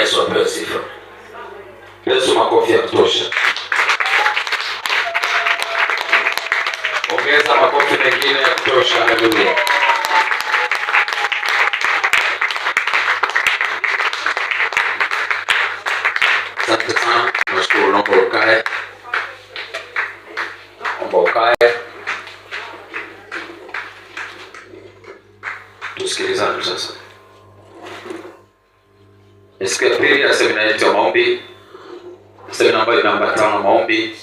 Yesu apewe sifa. Yesu makofi ya kutosha. Ongeza makofi mengine ya kutosha. Haleluya. Asante sana. Nashukuru. Naomba ukae. Naomba ukae. Tusikilizane sasa. Siku ya pili ya semina yetu ya maombi. Semina ambayo inaambatana na maombi.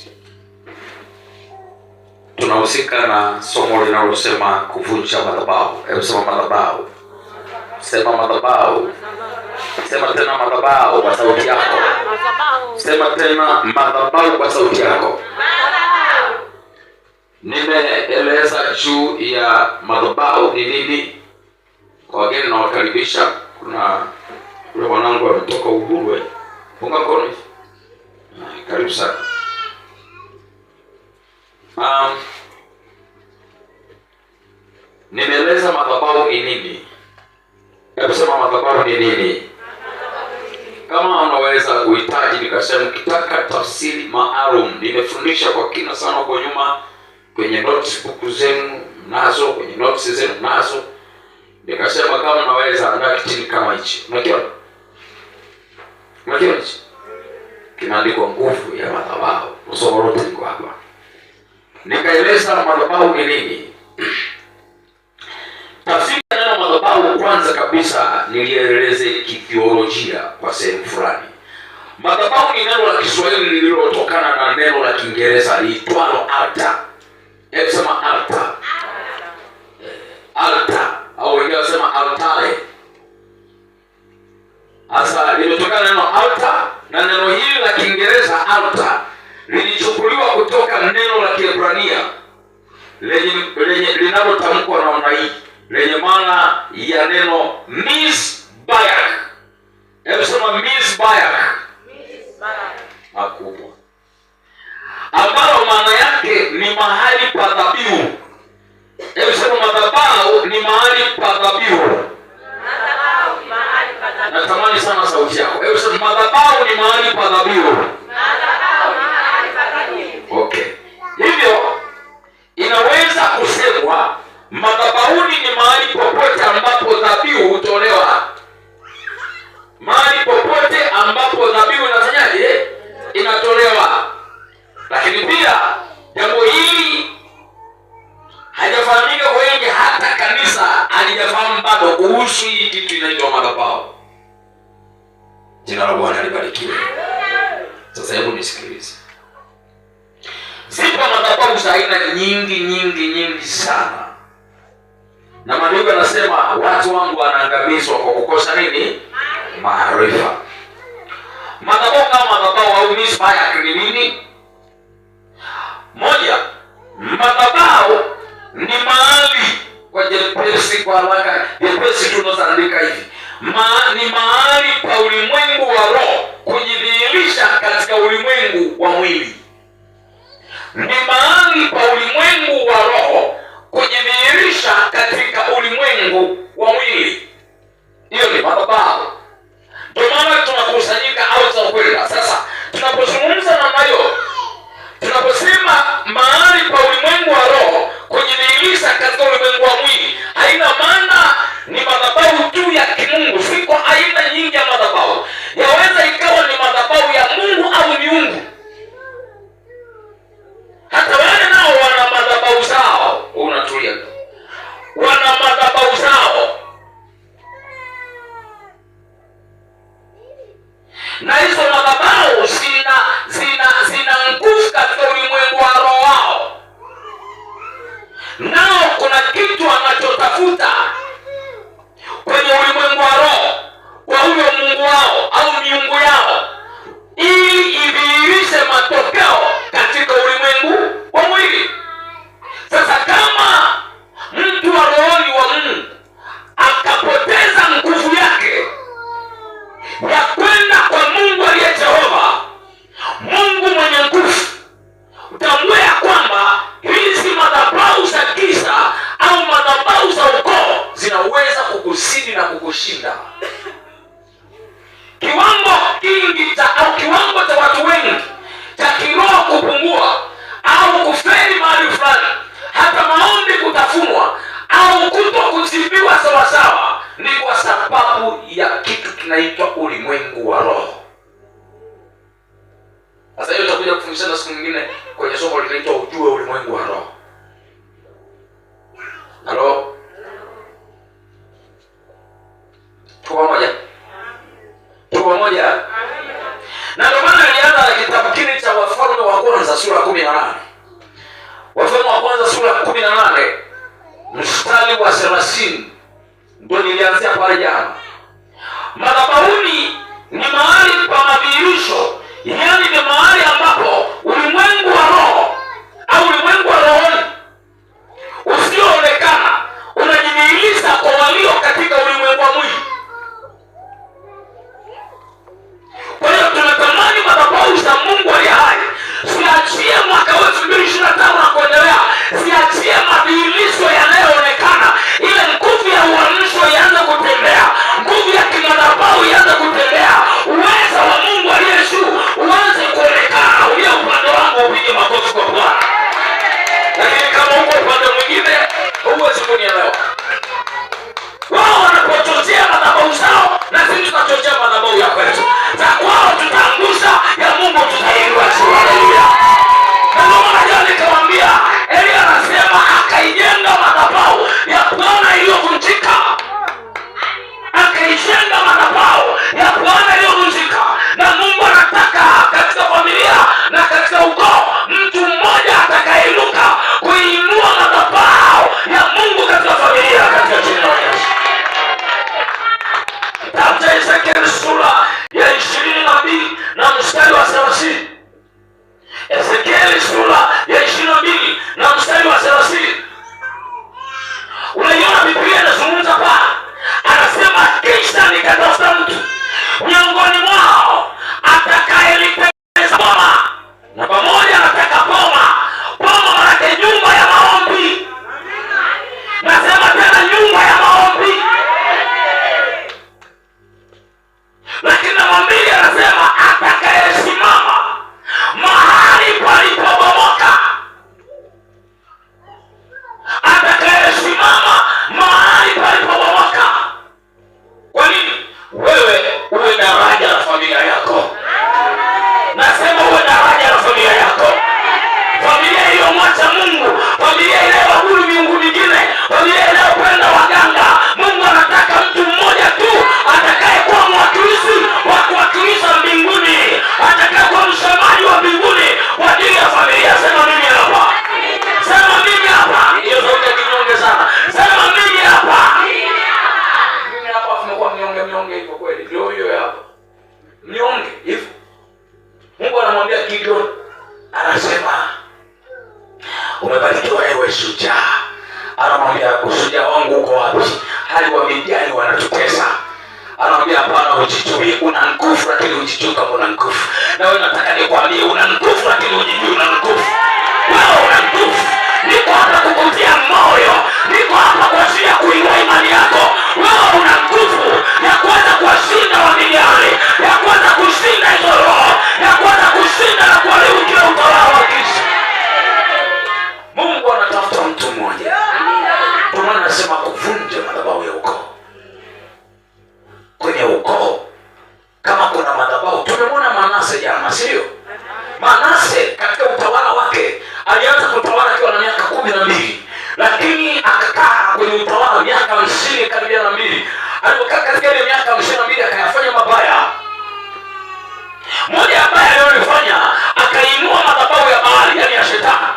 Tunahusika na somo linalosema kuvunja madhabahu. Hebu sema madhabahu. Sema madhabahu. Sema tena madhabahu kwa sauti yako. Sema tena madhabahu kwa sauti yako. Nimeeleza juu ya madhabahu ni nini. Kwa wageni na wakaribisha. Kuna ule mwanangu ametoka Uhuru. Punga mkono. Karibu sana. Nimeeleza madhabahu ni nini. Hebu sema madhabahu ni nini. Kama unaweza kuhitaji nikasema kitaka tafsiri maalum. Nimefundisha kwa kina sana huko nyuma kwenye notebook zenu nazo, kwenye notes zenu nazo. Nikasema kama unaweza andaa kitini kama hichi. Unakiona? Unakiona hichi? Kinaandikwa nguvu ya madhabahu. Somo lote liko hapa. Nikaeleza madhabahu ni nini. Tafsiri ya neno madhabahu kwanza kabisa nilieleze kithiolojia kwa sehemu fulani. Madhabahu ni neno la Kiswahili lililotokana na neno la Kiingereza liitwalo altar. Hebu sema altar. Altar au wengine wasema altare. Sasa limetokana na neno altar, na neno hili la Kiingereza altar lilichukuliwa kutoka neno la Kiebrania lenye linalotamkwa namna hii, lenye maana ya neno mizbeach. Hebu sema mizbeach. Makubwa. Ambalo maana yake ni mahali pa dhabihu. Hebu sema madhabahu ni mahali pa dhabihu. Natamani sana sauti yako. Hebu sema madhabahu ni mahali pa dhabihu. Okay. Hivyo inaweza kusemwa madhabahuni ni mahali popote ambapo dhabihu hutolewa. Mahali popote ambapo dhabihu inafanyaje? Inatolewa. Lakini pia jambo hili hajafahamika kwa wengi, hata kanisa halijafahamu bado kuhusu hii kitu inaitwa madhabahu. Jina la Bwana libarikiwe. Sasa hebu nisikilize. Zipo madhabahu za aina nyingi sana. Na maandiko yanasema watu wangu wanaangamizwa kwa kukosa nini? Maarifa. Madhabahu kama madhabahu au mizbeach ni nini? Moja, madhabahu ni mahali kwa jepesi, kwa haraka jepesi tunazoandika hivi. Ni mahali pa ulimwengu wa roho kujidhihirisha katika ulimwengu wa mwili. Ni mahali pa ulimwengu wa roho kujidhihirisha katika ulimwengu wa mwili. Hiyo ni madhabahu. Ndio maana tunakusanyika au tunakwenda. Sasa tunapozungumza namna hiyo, tunaposema mahali pa ulimwengu wa roho kujidhihirisha katika ulimwengu wa mwili, haina maana ni madhabahu tu ya kimungu. Siko aina nyingi ya madhabahu. Yaweza ikawa ni madhabahu ya Mungu au miungu. Hata wale nao wana madhabahu zao. Unatulia. Wana madhabahu zao. Na hizo madhabahu zina nguvu katika ulimwengu wa roho wao. Nao kuna kitu anachotafuta kwenye ulimwengu wa roho kwa huyo Mungu wao au miungu yao, ili idhihirishe matokeo katika ulimwengu wa mwili. Sasa kama mtu wa rohoni wa Mungu linaitwa ulimwengu wa roho. Sasa hiyo tutakuja kufundishana siku nyingine kwenye somo linaitwa ujue ulimwengu wa roho. Halo? Tuko pamoja? Tuko pamoja? Na ndio maana nilianza na kitabu kile cha Wafalme wa kwanza sura 18. Wafalme wa kwanza sura 18 mstari wa 30 ndio nilianzia pale jana. Madhabahuni ni mahali pa madhihirisho, yaani ni mahali ambapo ulimwengu wa roho au ulimwengu wa rohoni usioonekana unajidhihirisha kwa walio katika ulimwengu wa mwili. Kwa hiyo tunatamani madhabahu za Mungu aliye hai ziachie mwaka 2025 na kuendelea, ziachie madhihirisho yanayoonekana, ile nguvu ya uamsho ianze kutembea, nguvu ya kimadhabahu ianze kutembea, uwezo wa Mungu aliye juu uanze kuonekana. Uliye upande wangu upige makofi kwa Bwana, lakini kama uko upande mwingine huwezi kunielewa. Wao wanapochochea madhabahu zao na sisi tunachochea madhabahu ya kwetu. Za kwao tutaangusha, ya Mungu tutainua juu. Haleluya. Na ndio maana jana nikamwambia Elia anasema akaijenga madhabahu ya Bwana iliyovunjika. Akaijenga madhabahu ya Bwana iliyovunjika. Na Mungu anataka katika familia na katika ukoo mtu mmoja atakayeinuka kuinua madhabahu ya Mungu katika familia, katika jina la Yesu. Kitabu cha Ezekieli sura ya 22 na mstari wa 30. Ezekieli sura ya 22 na mstari wa 30. Unaiona Biblia inazungumza pa, anasema kisha nikatafuta mtu miongoni mwao atakayelitengeneza boma, na pamoja anataka boma. Boma manake nyumba ya maombi. Nasema tena nyumba ya maombi. Lakini namwambia anasema atakayesimama mahali palipobomoka. Atakayesimama mahali palipobomoka. Kwa nini? Wewe uwe daraja la familia yako. Nasema uwe daraja la familia yako. Familia iliyomwacha Mungu, familia inayoabudu miungu mingine, familia inayopenda waganga. Mungu anataka mtu mmoja tu atakayekuwa mwakilishi wa kuwakilisha mbinguni, atakayekuwa msemaji wa mbinguni kwa ajili ya familia. Sema mimi hapa. Sema mimi hapa. Hiyo sauti ya kinyonge sana. Sema mimi hapa. Mimi hapa tumekuwa mnyonge hivyo kweli. Ndio huyo hapa. Mnyonge hivyo. Mungu anamwambia Gideon, anasema umebarikiwa ewe shujaa. Anamwambia ushujaa wangu uko wapi? Hali wa Midiani wanatutesa. Anamwambia hapana, ujijui una nguvu lakini ujijui kama una nguvu. Na wewe nataka nikwambie una nguvu lakini ujijui una nguvu. Wewe una nguvu. Niko hapa kukutia moyo. Niko hapa kwa ajili ya kuinua imani yako. Wewe una nguvu ya kuweza kuwashinda wa Midiani, ya kuweza kushinda hizo roho, ya kuweza kushinda na kuharibu kila utawala wa giza. Mungu anatafuta mtu mmoja. Kwa maana anasema kuvunja madhabahu ya ukoo. Kwenye ukoo kama kuna madhabahu, tumemwona Manase jana, sio? Manase katika utawala wake alianza kutawala akiwa na miaka 12, lakini akakaa kwenye utawala miaka 50 karibia na 2. Alipokaa katika ile miaka 52 akayafanya mabaya. Moja ya mabaya aliyofanya, akainua madhabahu ya Baali, yani ya shetani.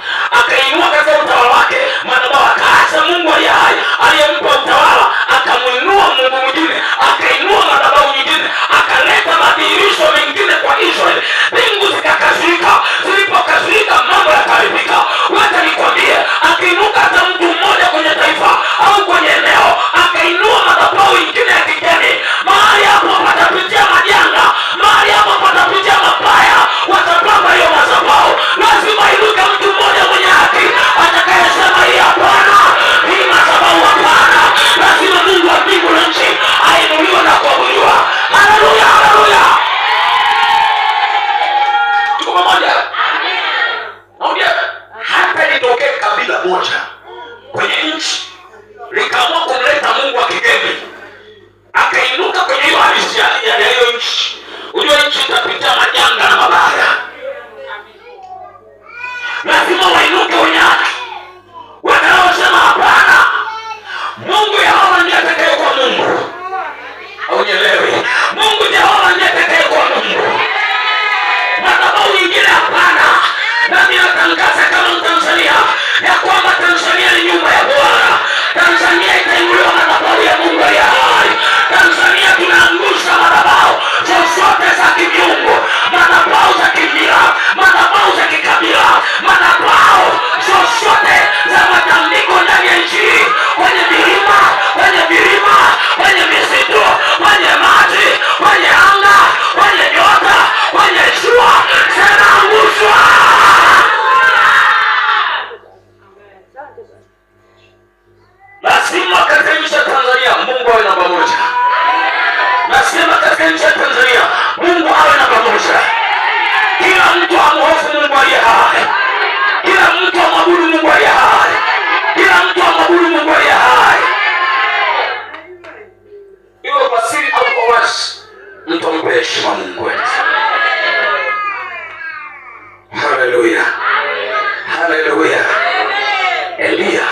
Akainua katika utawala wake madhabahu, akaacha Mungu aliye hai aliyempa utawala, akamuinua Mungu mwingine, akainua madhabahu nyingine, akaleta madhihirisho mengine kwa Israeli. Mbingu zikakasirika. Zilipokasirika mambo yakaharibika. Wacha nikwambie, akiinuka hata mtu mmoja kwenye taifa au kwenye eneo akainua madhabahu nyingine ya kigeni, nchi ya Tanzania, Mungu awe namba moja. Kila mtu amhofu Mungu aliye hai. Kila mtu amwabudu Mungu aliye hai. Kila mtu amwabudu Mungu aliye hai. Iwe kwa siri au kwa wazi, mtu ampe heshima Mungu wetu. Haleluya. Haleluya. Elia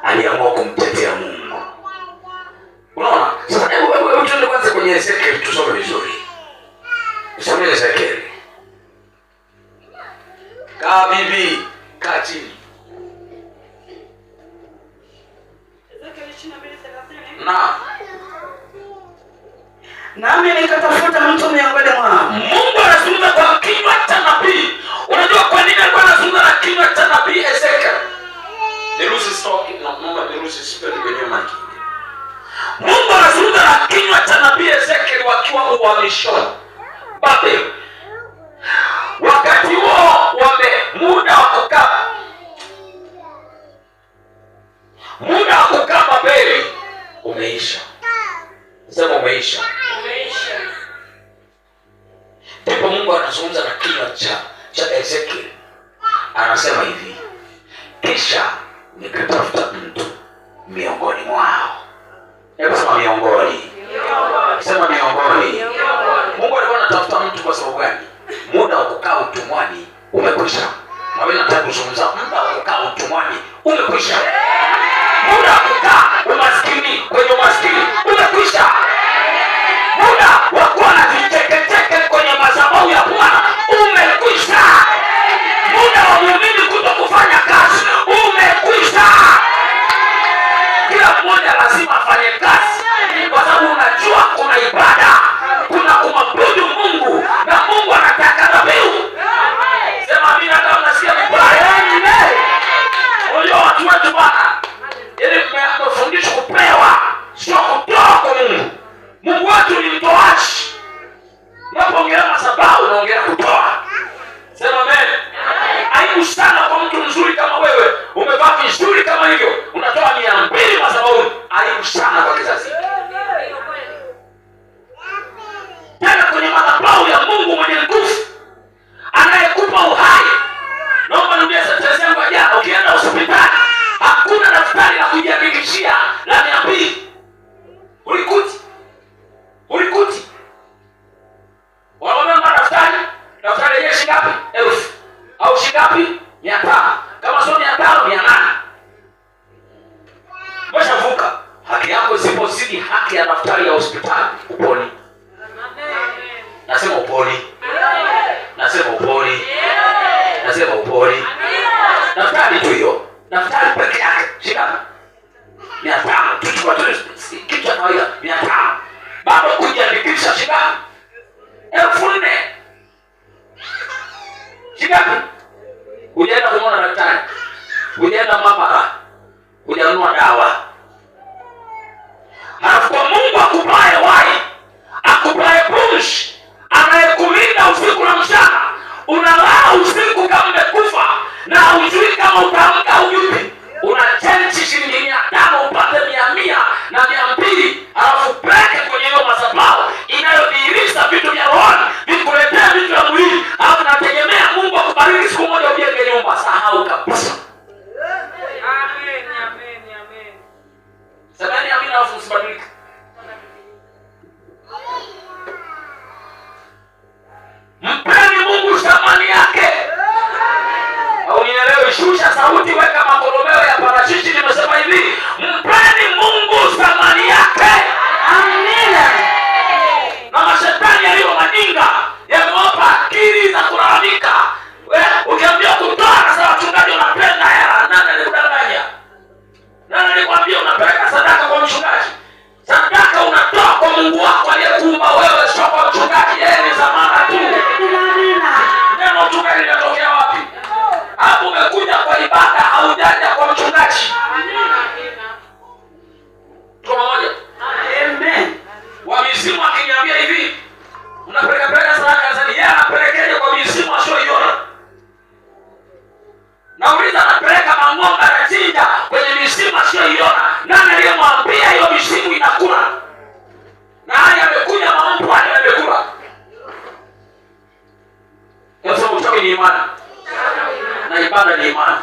aliamua kumtetea Mungu. Unaona? Sasa hebu tuende kwanza kwenye Ezekiel tusome vizuri. Tusome Ezekiel. Kaa bibi, kaa chini. Ezekiel 22:30. Nami nikatafuta mtu miongoni mwao. Mungu anazungumza kwa kinywa cha nabii. Unajua kwa nini alikuwa anazungumza na kinywa cha nabii Ezekiel? Niruhusu stoki na Mungu niruhusu sipende kwenye maki. Mungu anazungumza na kinywa cha nabii Ezekiel wakiwa uhamishoni Babel. Wakati huo muda wa kukaa Babeli umeisha. Sema umeisha. Ndipo Mungu anazungumza na kinywa cha Ezekiel. Anasema hivi, kisha nikatafuta mtu miongoni mwao. Hebu sema miongoni. Sema miongoni. Mungu alikuwa anatafuta mtu kwa sababu gani? Muda wa kukaa utumwani umekwisha. Na wewe unataka kuzungumza muda wa kukaa utumwani umekwisha. Muda wa kukaa umaskini kwenye umaskini umekwisha. Muda wa kuwa na vichekecheke kwenye madhabahu ya Bwana umekwisha. Muda wa muumini kutokufanya kazi umekwisha. Kila mmoja lazima afanye kazi, kwa sababu unajua kuna ibada, kuna kumwabudu Mungu, na Mungu anataka dhabihu. Sema amina kama unasikia vibaya. Unajua watu wetu bwana, ili mmefundishwa kupewa, sio kutoa kwa Mungu. Mungu wetu ni mtoaji. Unapoongelea madhabahu unaongelea kutoa. Sema amen. Aibu sana kwa mtu mzuri kama wewe, umevaa vizuri kama hivyo, unatoa 200 madhabahuni. Aibu sana kwa kizazi. Tena kwenye madhabahu ya Mungu mwenye nguvu, anayekupa uhai. Naomba nirudie sentensi yangu ya jana, ukienda hospitali hakuna daftari la kujiandikishia la 200. Ulikuti. Wanaona daftari yenyewe shilingi ngapi? 1000. Au shilingi ngapi? 500. Kama sio 500, 800. Umeshavuka. Haki yako isipozidi haki ya daftari ya hospitali, uponi. Nasema uponi. Nasema uponi. Nasema uponi. Daftari tu hiyo. Daftari peke yake. Shilingi 500. Tuchukua kitu cha kawaida 500. Bado kujiandikisha shilingi 4000. Shilingi. Ujaenda kumwona daktari. Ujaenda maabara. Ujanunua dawa. Halafu kwa Mungu akupae wai, akupae pumzi, anayekulinda usiku na mchana, unalala usiku kama umekufa na hujui kama utaamka au vipi. Unachenji shilingi 500 upate 100 na 200, halafu peke kwenye hiyo madhabahu inayodhihirisha vitu vya roho, vikuletea vitu vya mwili, halafu nategemea Mungu akubariki siku moja ujenge nyumba. Sahau kabisa. Amen. Semeni amina afu usibadilike. Mpeni Mungu thamani yake. Au nielewe, shusha sauti, weka makoromeo ya parachichi. Nimesema hivi, mpeni Mungu thamani yake. Amina. Na mashetani yaliyo madinga yamewapa akili za kulalamika. Ukiambia kutoa na sawa, wachungaji unapenda hela. Nani alikudanganya? Nani alikwambia unapeleka sadaka kwa mchungaji? ibada ni imani.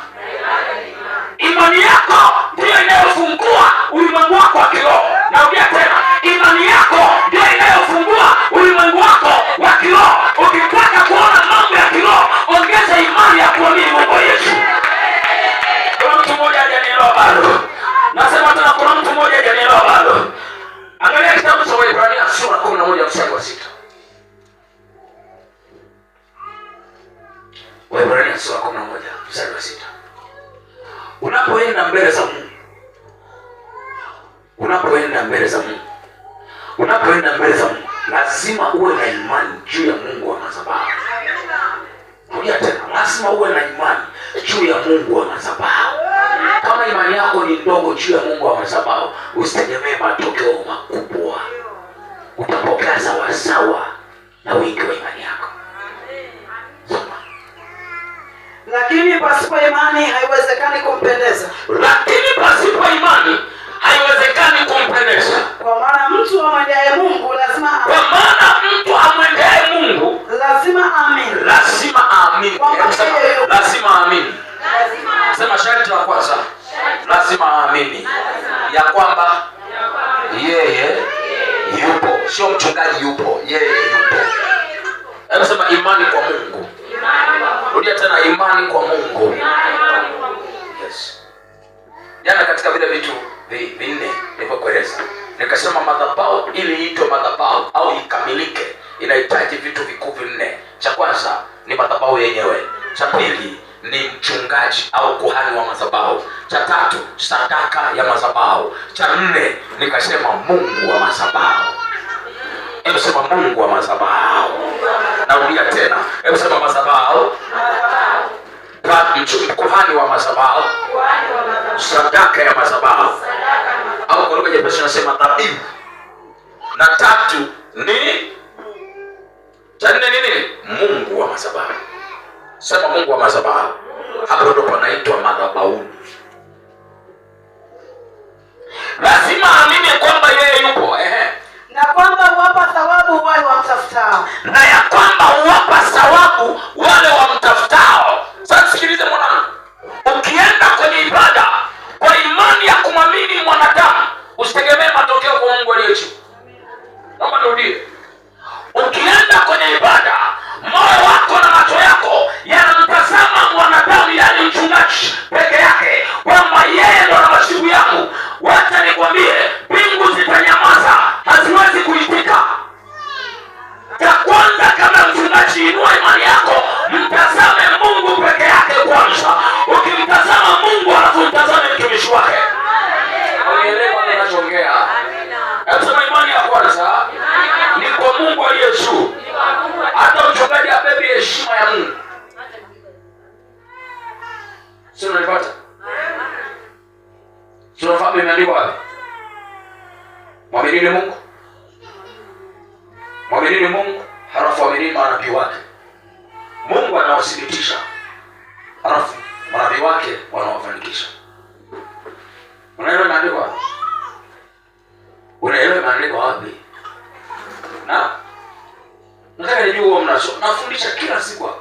Imani yako ndiyo inayofungua ulimwengu wako wa kiroho. Narudia tena, imani yako ndiyo inayofungua ulimwengu wako wa kiroho. Ukitaka kuona mambo ya kiroho, ongeza imani ya kuamini Mungu Yesu. Kuna mtu mmoja hajanielewa bado. Nasema tena, kuna mtu mmoja hajanielewa bado. Angalia kitabu cha Waebrania sura 11 mstari wa 6. Waebrania sura 11 mstari wa 6. Unapoenda mbele za Mungu, lazima uwe na imani juu ya Mungu wa madhabahu. Rudia tena, lazima uwe na imani juu ya Mungu wa madhabahu. Kama imani yako ni ndogo juu ya Mungu wa madhabahu, usitegemee matokeo makubwa. Utapokea sawasawa na wingi wa imani yako. Lakini pasipo imani haiwezekani kumpendeza. Kwa maana mtu amwendeaye Mungu lazima amini. Lazima amini. Sema sharti la kwanza, lazima aamini ya kwamba yeye yupo, sio mchungaji yupo, yeye yupo. Hebu sema imani kwa Mungu. Rudia tena, imani kwa Mungu. Yes. Jana katika vile vitu vinne nilivyokueleza, nikasema madhabahu ili iitwe madhabahu au ikamilike inahitaji vitu vikuu vinne. Cha kwanza ni madhabahu yenyewe. Cha pili ni mchungaji au kuhani wa madhabahu. Cha tatu sadaka ya madhabahu. Cha nne nikasema Mungu wa madhabahu. Hebu sema Mungu wa madhabahu. Narudia tena. Hebu sema madhabahu, kuhani wa madhabahu, sadaka ya madhabahu, au kwa lugha nyepesi tunasema dhabihu. Na tatu ni cha nne nini? Mungu wa madhabahu. Sema Mungu wa madhabahu. Hapo ndo panaitwa madhabahu. Lazima amini kwamba yeye yupo, na kwamba huwapa thawabu wale wamtafutao. Na ya kwamba huwapa thawabu wale wamtafutao. Sasa sikilize mwanangu, ukienda kwenye ibada kwa imani ya kumwamini mwanadamu, usitegemee matokeo kwa Mungu aliye juu. Naomba nirudie. Ukienda kwenye ibada, moyo wako na macho yako yanamtazama mwanadamu, yani mchungaji peke yake, kwamba yeye ndo ana majibu yangu. Wacha nikwambie, mbingu zitanyamaza, haziwezi kuitika. Cha kwanza, kama mchungaji, inua imani yako, mtazame Mungu peke yake kwanza. Ukimtazama Mungu alafu mtazame mtumishi wake. Unielewa ninachoongea? Hebu sema imani ya kwanza ni kwa Mungu aliye juu. Hata mchungaji abebe heshima ya Mungu. Sio, unanipata? Sio, unafahamu imeandikwa wapi? Mwaminini Mungu. Mwaminini Mungu, halafu mwaminini manabii wake. Mungu anawathibitisha, halafu manabii wake wanawafanikisha. Unaelewa imeandikwa wapi? Unaelewa imeandikwa wapi? Na nataka nijue nafundisha kila siku hapa.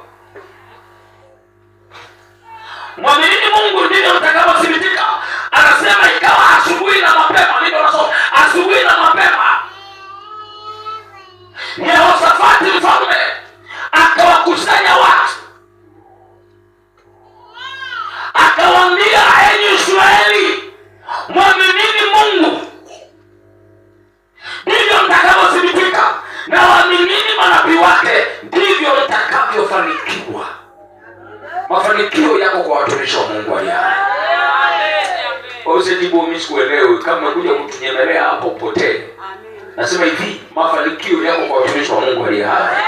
Mwaminini Mungu ndivyo mtakapothibitika. Anasema ikawa asubuhi na mapema, ndivyo anasema asubuhi na mapema, Yehoshafati mfalme akawakusanya watu, akawaambia, enyi Israeli, mwaminini Mungu ndivyo mtakapothibitika, na waaminini manabii wake ndivyo mtakavyofanikiwa. Mafanikio yako kwa watumishi wa Mungu aliye hai. Usijibu mimi sikuelewi, kama umekuja kutunyemelea hapo potee. Nasema hivi, mafanikio yako kwa watumishi wa Mungu aliye hai.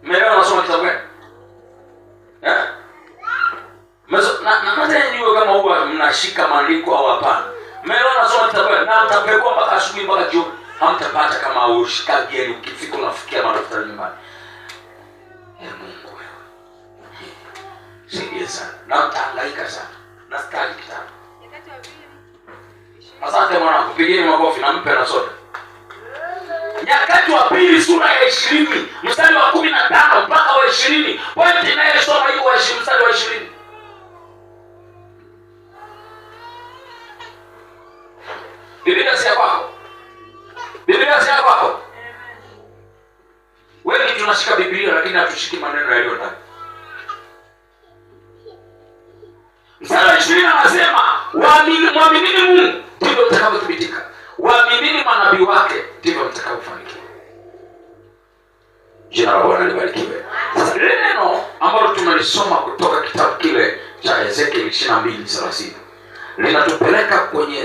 Umeelewa nasoma kitabu gani? Nataka niwe kama huwa mnashika maandiko au hapana. Umeelewa nasoma kitabu gani? Na mtapekwa mpaka asubuhi mpaka jioni. Hamtapata kama ushikaji, yani ukifika unafikia madaftari nyumbani. Mungu wewe. Saidia sana. Na mtahangaika sana. Na stadi kitabu. Asante mwanangu, pigeni makofi na mpe na soda. Nyakati Wakati wa Pili sura ya 20 mstari wa 15 mpaka wa 20, pointi inayosoma iko wa mstari wa 20. Biblia si yako. Biblia si yako. Wengi tunashika Biblia lakini hatushiki maneno yaliyo ndani. Mstari wa 20 anasema, "Waaminini Mungu ndivyo mtakavyothibitika. Waaminini manabii wake ndivyo mtakavyofanikiwa." Jina la Bwana libarikiwe. Sasa lile neno ambalo tumelisoma kutoka kitabu kile cha Ezekiel 22:30 linatupeleka kwenye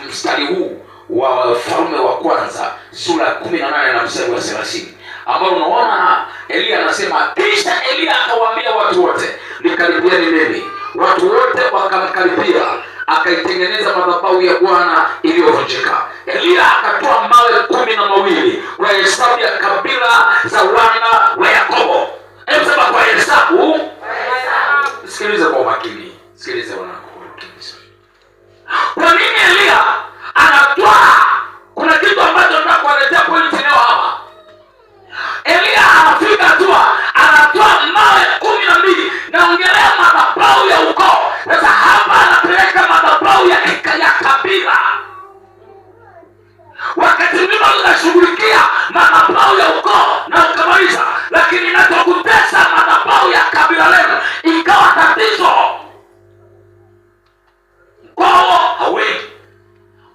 mstari huu wa Wafalme wa Kwanza sura ya 18 na mstari wa 30, ambao unaona Elia anasema, "Kisha Elia akawaambia watu wote, nikaribieni mimi." Watu wote wakamkaribia, akaitengeneza madhabahu ya Bwana iliyovunjika. Elia akatoa mawe 12 kwa hesabu ya kabila za wana wa Yakobo. Hebu sema kwa hesabu. Sikilize kwa makini. Sikilize wanangu. Kwa nini Elia anatoa? Kuna kitu ambacho nataka kuwaletea pointi leo hapa. Elia anafika hatua anatoa mawe 12, naongelea madhabahu ya ukoo. Sasa hapa anapeleka madhabahu ya kabila. Wakati mwingine unashughulikia madhabahu ya ukoo na ukamaliza, lakini inapokutesa madhabahu ya kabila lenu ikawa tatizo. Mkoa hauendi,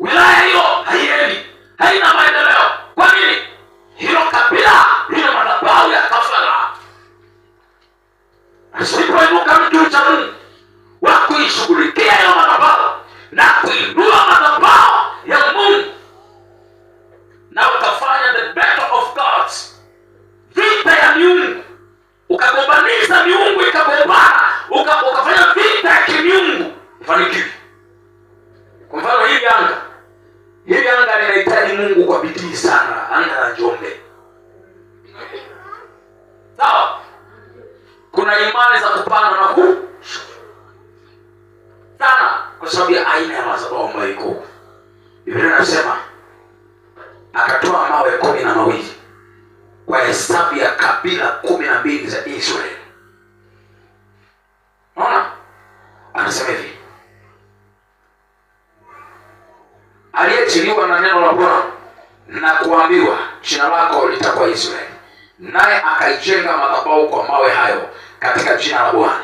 wilaya hiyo haiendi, haina maendeleo. Kwa nini? Hilo kabila lina madhabahu ya kafara. Asipoinuka mtu cha Mungu wa kuishughulikia hiyo madhabahu na kuinua madhabahu ya Mungu, na ukafanya the battle of gods, vita ya miungu, ukagombanisha miungu ikagombana, ukafanya vita ya kimiungu, ufanikiwe. Kwa mfano hili anga linahitaji Mungu kwa bidii sana, anga la Njombe. Sawa? Kuna imani za kupanda na sana kwa sababu ya aina ya madhabahu ambayo iko. Biblia inasema akatoa mawe 12 kwa hesabu ya kabila 12 za Israeli. Unaona? Anasema hivi, aliyechiliwa na neno la Bwana na kuambiwa, jina lako litakuwa Israeli. Naye akaijenga madhabahu kwa mawe hayo katika jina la Bwana.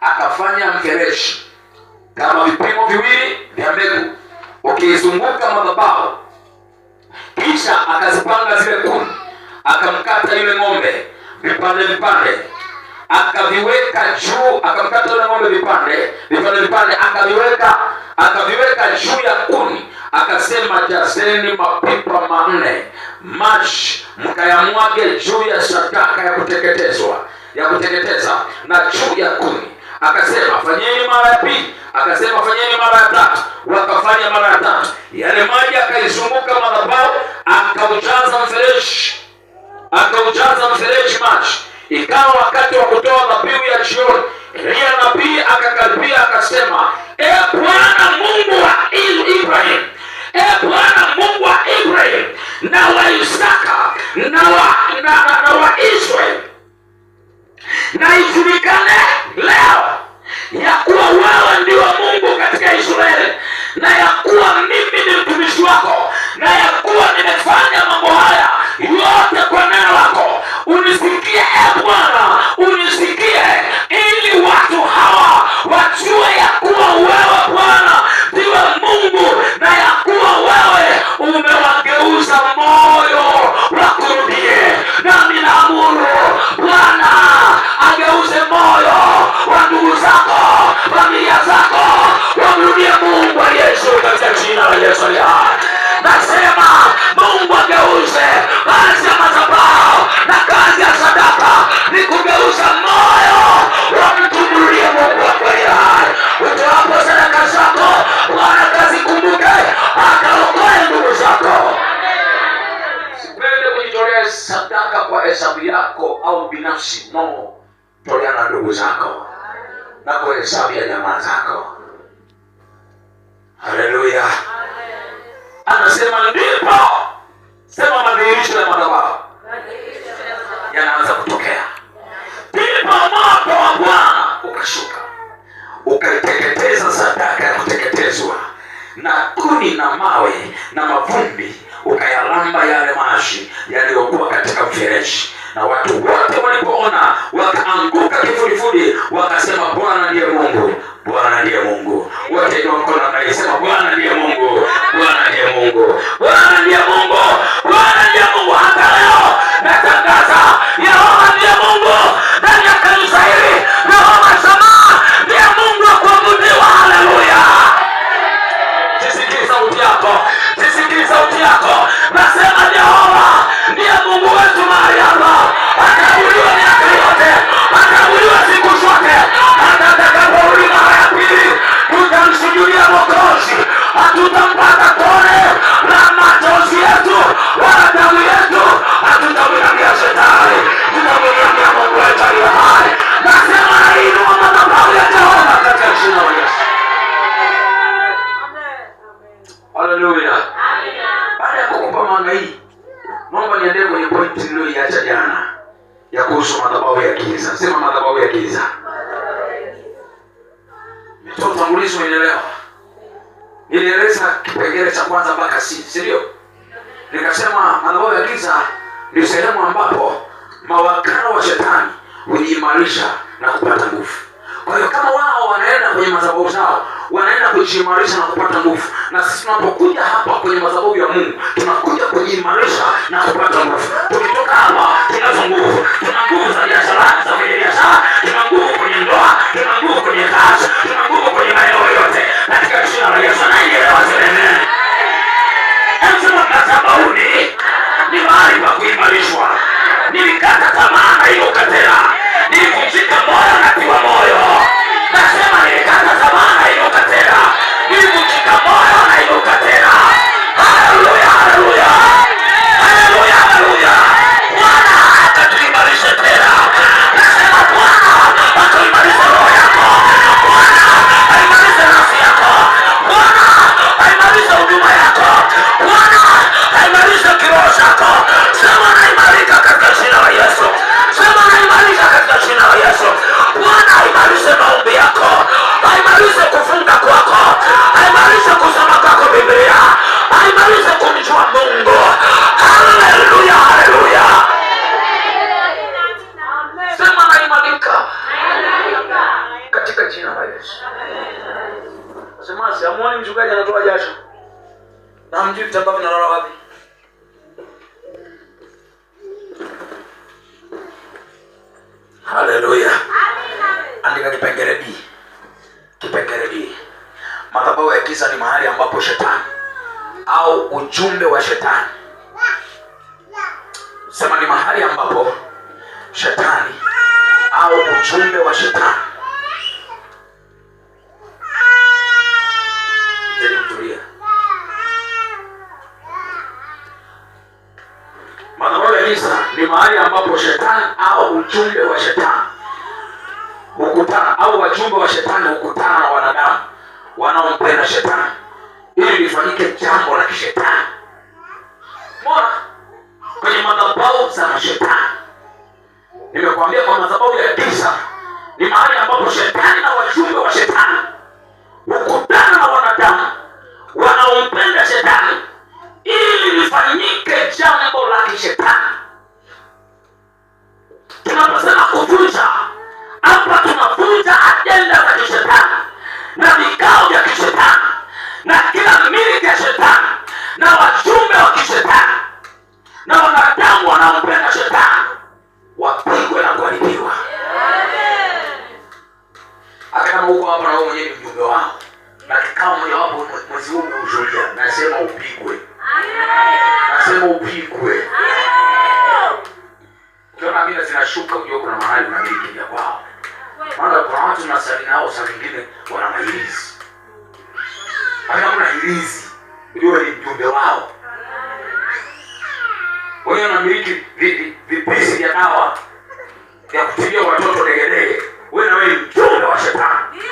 Akafanya mfereji kama vipimo 2 vya mbegu ukiizunguka madhabahu. Kisha akazipanga zile kuni, akamkata yule ng'ombe vipande, akaviweka juu, akamkata yule ng'ombe vipande, akaviweka juu ya kuni. Akasema, jazeni mapipa 4 maji, mkayamwage juu ya sadaka ya kuteketeza na juu ya kuni. Akasema, fanyeni mara ya pili. Akasema, fanyeni mara ya tatu. Wakafanya mara ya tatu. Yale maji akaizunguka madhabahu, akaujaza mfereji maji. Ikawa wakati wa kutoa dhabihu ya jioni, Elia nabii akakaribia akasema, Bwana Mungu wa Ibrahim, Bwana Mungu wa Ibrahim na wa Isaka na wa Israeli, na ijulikane leo ya kuwa wewe ndiwe Mungu katika Israeli, na ya kuwa mimi ni mtumishi wako, na ya kuwa nimefanya mambo haya yote kwa neno lako. Unisikie Bwana, unisikie, ili watu hawa wajue ya kuwa wewe Bwana ndiwe Mungu, na ya kuwa wewe umewageuza moyo wa kurudie. Nami naamuru Bwana ageuze moyo wa ndugu zako, familia zako, wamrudie Mungu wa Yesu katika jina la Yesu aliye hai. Nasema Mungu ageuze kazi ya madhabahu na kazi ya sadaka, ni kugeuza moyo wa mtu. Mrudie Mungu wako aliye hai. Utoapo sadaka zako, Bwana kazikumbuke, akaokoe ndugu zako. Sipende kujitolea sadaka kwa hesabu yako au binafsi. No, tolea na ndugu zako na kwa hesabu ya jamaa zako. Haleluya. Anasema ndipo sema madhihirisho ya madhabahu. na kuni na mawe na mavumbi, ukayalamba yale maji yaliyokuwa katika mfereji. Na watu wote walipoona wakaanguka kifudifudi, wakasema, Bwana ndiye Mungu, Bwana ndiye Mungu. Wote ndio mkono anayesema, Bwana ndiye Mungu, Bwana ndiye Mungu, Bwana ndiye Mungu, Bwana ndiye Mungu. Hata leo natangaza, Yehova ndiye Mungu ndani ya kanisa hili. Yehova Shammah ndiye Mungu wa kuabudiwa. Haleluya! Sisikii sauti yako, sisikii sauti yako. Nasema Yehova ndiye Mungu wetu mahali hapa. Ataabudiwa miaka yote, ataabudiwa siku zote. Hata atakaporudi mara ya pili, tutamsujudia Mwokozi. Hatutampaka tone la machozi yetu wala damu yetu. Hatutamwinamia Shetani, tutamwinamia Mungu wetu aliye hai. Nasema nainua madhabahu ya Jehova katika jina la Yesu. Haleluya. Baada ya kukupa maana hii, naomba niendelee kwenye pointi niliyoiacha jana ya kuhusu madhabahu ya giza. Sema madhabahu ya giza. Mtoto utangulizi umeelewa? Nilieleza kipengele cha kwanza mpaka si ndio? Nikasema madhabahu ya giza ni sehemu ambapo mawakala wa Shetani hujiimarisha na kupata nguvu. Kwa hiyo kama wao wanaenda kwenye madhabahu zao, wanaenda kujiimarisha na kupata nguvu, na sisi tunapokuja hapa kwenye madhabahu ya Mungu, tunakuja kujiimarisha na kupata nguvu. Tukitoka hapa tunazo nguvu. Tuna nguvu za biashara, za kwenye biashara, tuna nguvu kwenye ndoa, tuna nguvu kwenye kazi, tuna nguvu kwenye maeneo yote katika jina la Yesu. Naelewa sema. Anasema madhabahu ni mahali pa kuimarishwa. Nilikata tamaa na hiyo katera. Nilivunjika moyo na tiwa moyo. Nasema nilikata tamaa na hiyo katera. Nilivunjika moyo na hiyo katera. Haleluya, haleluya. Haleluya, haleluya. Bwana atatuimarisha tena. Nasema Bwana ataimarisha roho yako. Bwana aimarisha nafsi yako. Bwana aimarisha huduma yako. Bwana aimarisha kiroho chako. Sema naimarika katika jina la Yesu. Sema naimarika katika jina la Yesu. Bwana aimarishe maombi yako. Aimarishe kufunga kwako. Aimarishe kusoma kwako Biblia. Aimarishe kumjua Mungu. Haleluya, haleluya. Sema naimarika katika jina la Yesu. Sema siamuoni mchungaji anatoa jasho na hamjui vitambaa vinalala wapi. Haleluya. Andika kipengele B. Kipengele B. Madhabahu ya giza ni mahali ambapo Shetani au ujumbe wa Shetani. Sema ni mahali ambapo Shetani au ujumbe wa Shetani. Tulia. Madhabahu ya giza ni mahali ambapo Shetani au ujumbe wa Shetani hukutana, au wajumbe wa Shetani hukutana na wanadamu wanaompenda Shetani ili lifanyike jambo la kishetani. Mbona kwenye madhabahu za Shetani, nimekwambia kwa madhabahu ya giza ni mahali ambapo Shetani na wajumbe wa Shetani hukutana na wanadamu wanaompenda Shetani ili lifanyike jambo la kishetani. Tunaposema kuvunja hapa, tunavunja ajenda za kishetani na vikao vya kishetani na kila miliki ya shetani na wajumbe wa kishetani na wanadamu wanaompenda Shetani wapigwe na kuharibiwa. Hata kama uko hapa na wewe mwenyewe ni mjumbe wao, na kikao mmoja wapo mwezi huu ushuhudia, nasema upigwe. Nasema upigwe. Ukiona mila zinashuka, ujue kuna mahali unamiliki ya kwao. Maana kuna watu nasali nao saa nyingine wana mahirizi. Hata una hirizi, ujue ni mjumbe wao. Wewe unamiliki vipisi vya dawa ya kutibia watoto degedege. Wewe na wewe ni mjumbe wa Shetani.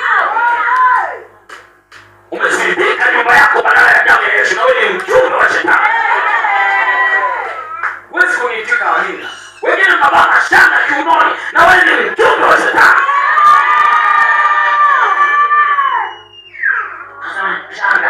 Umesindika nyumba yako badala ya damu ya Yesu, na wewe ni mjumbe wa Shetani. Huwezi kuniitika amina. Wengine mnabana shanga kiunoni, na wewe ni mjumbe wa Shetani. Shanga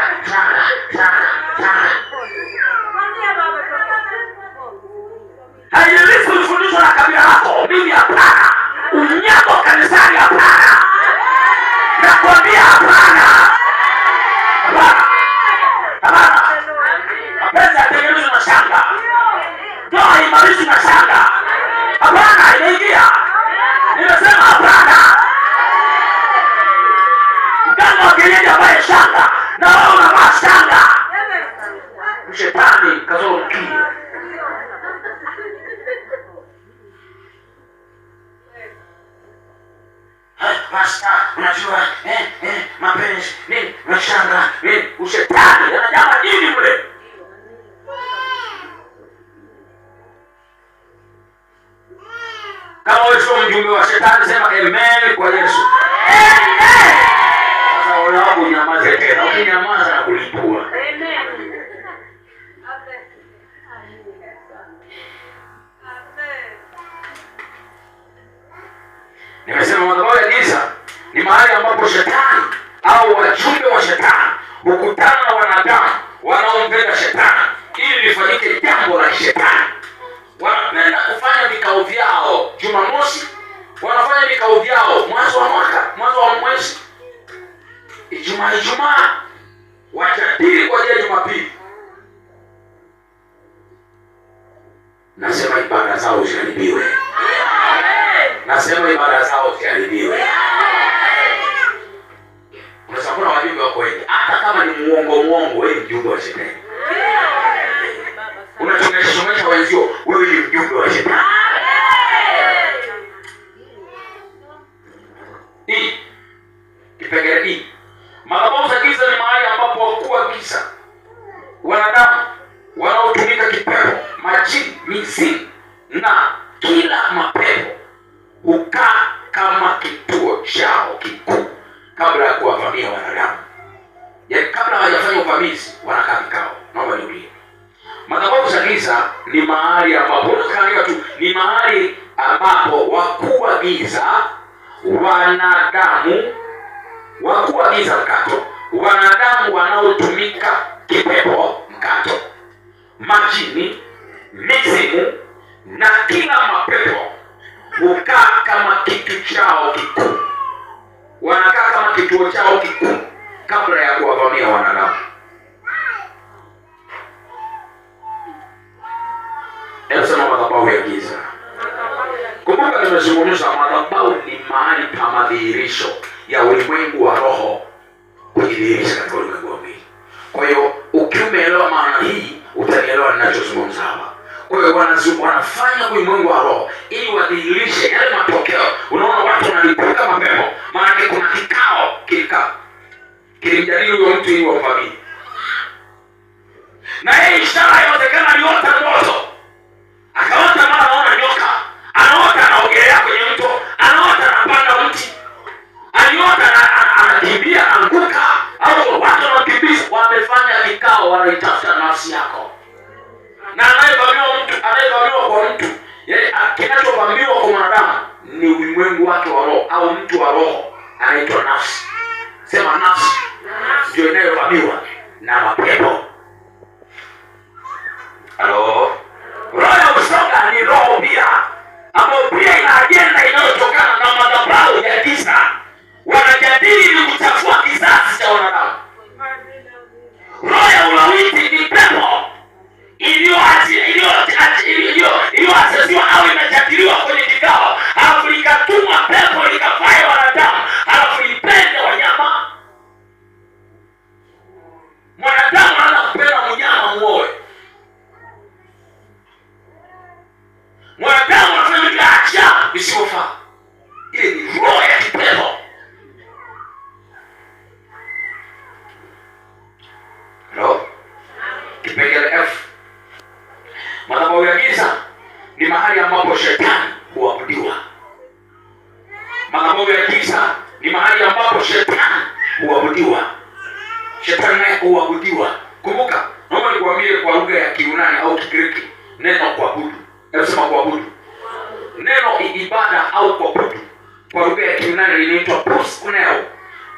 uganga, ushetani, yanajaa madini mle. Kama wewe sio mjumbe wa shetani, sema amen kwa Yesu. Amen. Sasa wale wako nyamaza tena, ukinyamaza na kulipua. Amen. Nimesema madhabahu ya giza ni mahali ambapo shetani au wajumbe wa shetani hukutana na wanadamu wanaompenda shetani ili lifanyike jambo la shetani. Wanapenda kufanya vikao vyao Jumamosi, wanafanya vikao vyao mwanzo wa mwaka, mwanzo wa mwezi, Ijumaa, wajadili kwa ajili ya Jumapili. Nasema ibada zao ziharibiwe. Nasema ibada zao ziharibiwe. Unaweza kuwa wajumbe wako wengi, hata kama ni muongo, wewe ni mjumbe wa shetani. Unachongesha wenzio, wewe ni mjumbe wa shetani. Kipengele hii, madhabahu za giza ni mahali ambapo wakuu wa giza, wanadamu wanaotumika kipepo, majini, mizimu na kila mapepo hukaa kama kituo chao kikuu kabla ya kuwavamia wanadamu. Yaani kabla hawajafanya uvamizi, wanakaa vikao. Naomba niulie. Madhabahu za giza ni mahali ambapo ni mahali ambapo wakuu wa giza, wanadamu, wakuu wa giza mkato, wanadamu wanaotumika kipepo mkato, majini, mizimu na kila mapepo hukaa kama kitu chao kikuu. Wanakaa kama kituo chao kikuu kabla ya kuwavamia wanadamu. Sema madhabahu ya giza. Kumbuka nimezungumza madhabahu ni mahali pa madhihirisho ya ulimwengu wa roho kujidhihirisha katika ulimwengu wa mwili. Kwa hiyo ukiwa umeelewa maana hii, utanielewa ninachozungumza hapa. Kwa hiyo wanafanya ulimwengu wa roho ili wadhihirishe yale matokeo. Unaona watu wanalipuka mapepo, maana kuna kikao kilimjadili huyo mtu ili wamvamie. Na hii ishara inawezekana aliota ndoto. Akaota mara anaona nyoka, anaota anaogelea kwenye mto, anaota anapanda mti, aliota anakimbia anaanguka, au watu wanakimbiza. Wamefanya vikao, wanaitafuta nafsi yako. Na anayevamiwa kwa mtu, yaani kinachovamiwa kwa mwanadamu ni ulimwengu wake wa roho, au mtu wa roho anaitwa nafsi. Sema nafsi ndio inayovamiwa na mapepo. Halo? Roho ya ushoga ni roho pia, ambayo pia ina ajenda inayotokana na madhabahu ya giza. Wanajadili ili kuchafua kizazi cha wanadamu. Roho ya ulawiti ni pepo iliyoasisiwa au imejadiliwa kwenye kikao, halafu likatumwa pepo likafaye wanadamu, halafu lipende wanyama. Mwanadamu anaanza kupenda mnyama muoe. Mwanadamu anafanya vitu vya ajabu visivyofaa. Ile ni roho ya kipepo. Hello? Kipengele F. Madhabahu ya giza ni mahali ambapo shetani huabudiwa. Madhabahu ya giza ni mahali ambapo shetani huabudiwa. Shetani naye huabudiwa. Kumbuka, naomba nikuambie kwa lugha ya Kiyunani au Kigiriki neno kuabudu. Hebu sema kuabudu. Neno ibada au kuabudu kwa lugha ya Kiyunani linaitwa proskuneo.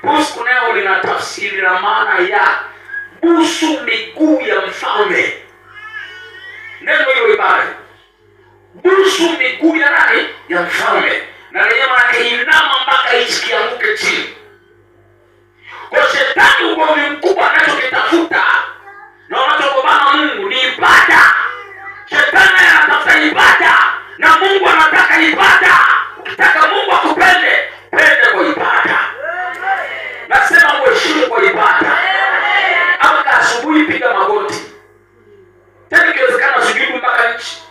Proskuneo lina tafsiri na maana ya busu miguu ya mfalme. Neno hilo ibada, busu miguu ya nani? Ya mfalme. Na lenye maana inama mpaka ikianguke chini. Kwa shetani ugomvi mkubwa anachokitafuta na wanachogombana Mungu ni ibada. Shetani anatafuta ibada na Mungu anataka ibada. Ukitaka Mungu akupende, pende kwa ibada. Nasema mheshimu kwa ibada. Amka asubuhi, piga magoti. Tena ikiwezekana sujudu mpaka nchi.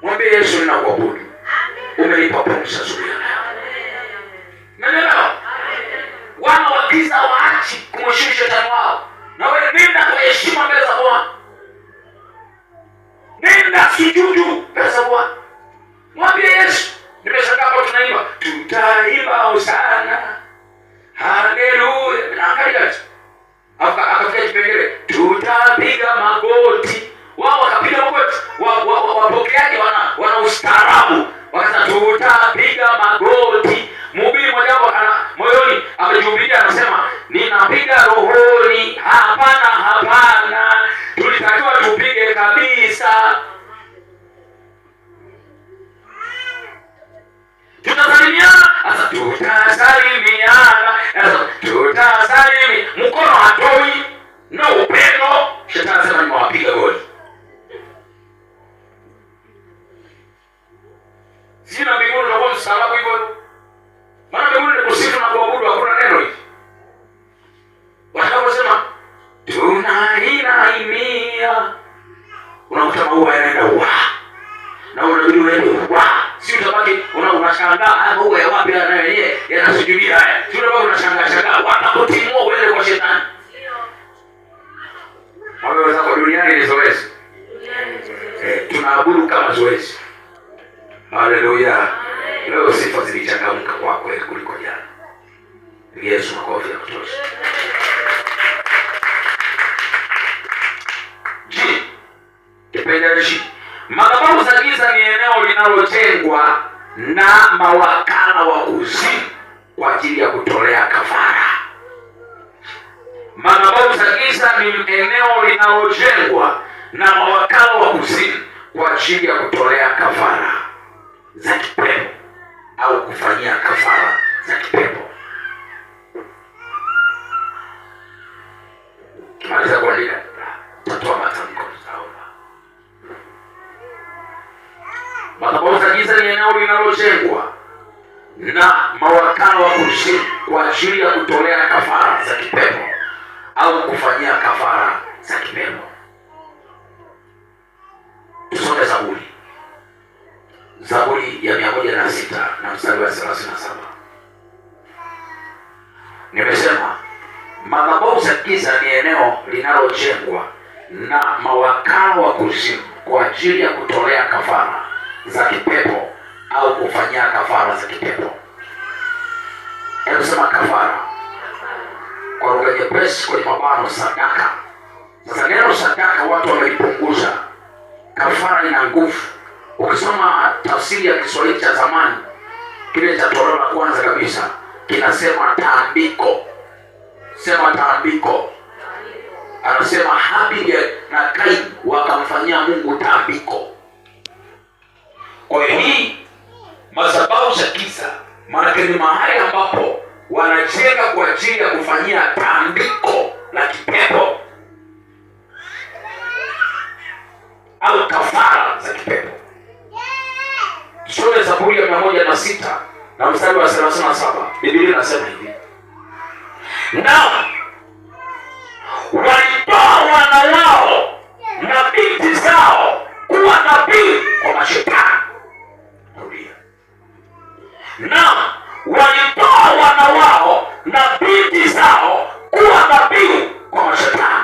Mwambie Yesu, ninakuabudu. Umenipa pumzi asubuhi. Umeelewa? Wana wa giza waache hawaachi kumheshimu shetani wao. Na wewe nenda kwa heshima mbele za Bwana, nenda sujudu mbele za Bwana, mwambie Yesu. Nimeshangaa hapo tunaimba, tutaimba hosana haleluya, naangalia tu akafika kipengele, tutapiga magoti. Wao wakapiga magoti, wapokeaji wana ustaarabu, wakasema tutapiga magoti. Mhubiri mmoja hapo moyoni amejihubiria, anasema ninapiga rohoni. Hapana, tulitakiwa tupige kabisa. Tutasalimiana, sasa tutasalimiana, mkono hatoi na upendo. Shetani anasema nimewapiga goli. Sina mbinguni utakuwa mstaarabu hivyo. Maana mbinguni ni kusifu na kuabudu, hakuna neno hivi. Watakaposema tunainamia, unakuta maua yanaenda wa na unabidi uende wa, si utabaki unashangaa maua ya wapi yanaye yanasujudia haya, si utabaki unashangaa watakutimua uende kwa shetani. Mambo zako duniani ni zoezi, tunaabudu kama zoezi. Haleluya. Leo sifa zilichangamka kwa kweli kuliko jana. Yesu makofi ya kutosha. Kipengele hiki, madhabahu za giza ni eneo linalotengwa na mawakala wa kuzimu kwa ajili ya kutolea kafara. Madhabahu za giza ni eneo linalotengwa na mawakala wa kuzimu kwa ajili ya kutolea kafara za kipepo au kufanyia kafara za kipepo. Kimaliza kuandika, tatoa matamko tutaomba. Madhabahu za giza ni eneo linalotengwa na mawakala wa kuzimu kwa ajili ya kutolea kafara za kipepo au kufanyia kafara za kipepo. Tusome Zaburi ya 106 na mstari wa 37. Nimesema madhabahu za giza ni eneo linalojengwa na mawakala wa kuzimu kwa ajili ya kutolea kafara za kipepo au kufanyia kafara za kipepo. Hebu sema kafara kwa lugha nyepesi, kwenye mabano sadaka. Sasa neno sadaka watu wamelipunguza. Kafara ina nguvu. Ukisoma tafsiri ya Kiswahili cha zamani, kile cha toleo la kwanza kabisa kinasema tambiko. Sema tambiko. Anasema Habili na Kaini wakamfanyia Mungu tambiko. Kwa hii madhabahu za giza maana ni mahali ambapo wanajenga kwa ajili ya kufanyia tambiko la kipepo au kafara za kipepo. Tusome Zaburi ya 106 na mstari wa 37. Biblia inasema hivi: nao walitoa wana wao na binti zao kuwa nabii kwa mashetani. Nao walitoa wana wao na binti zao kuwa nabii kwa mashetani.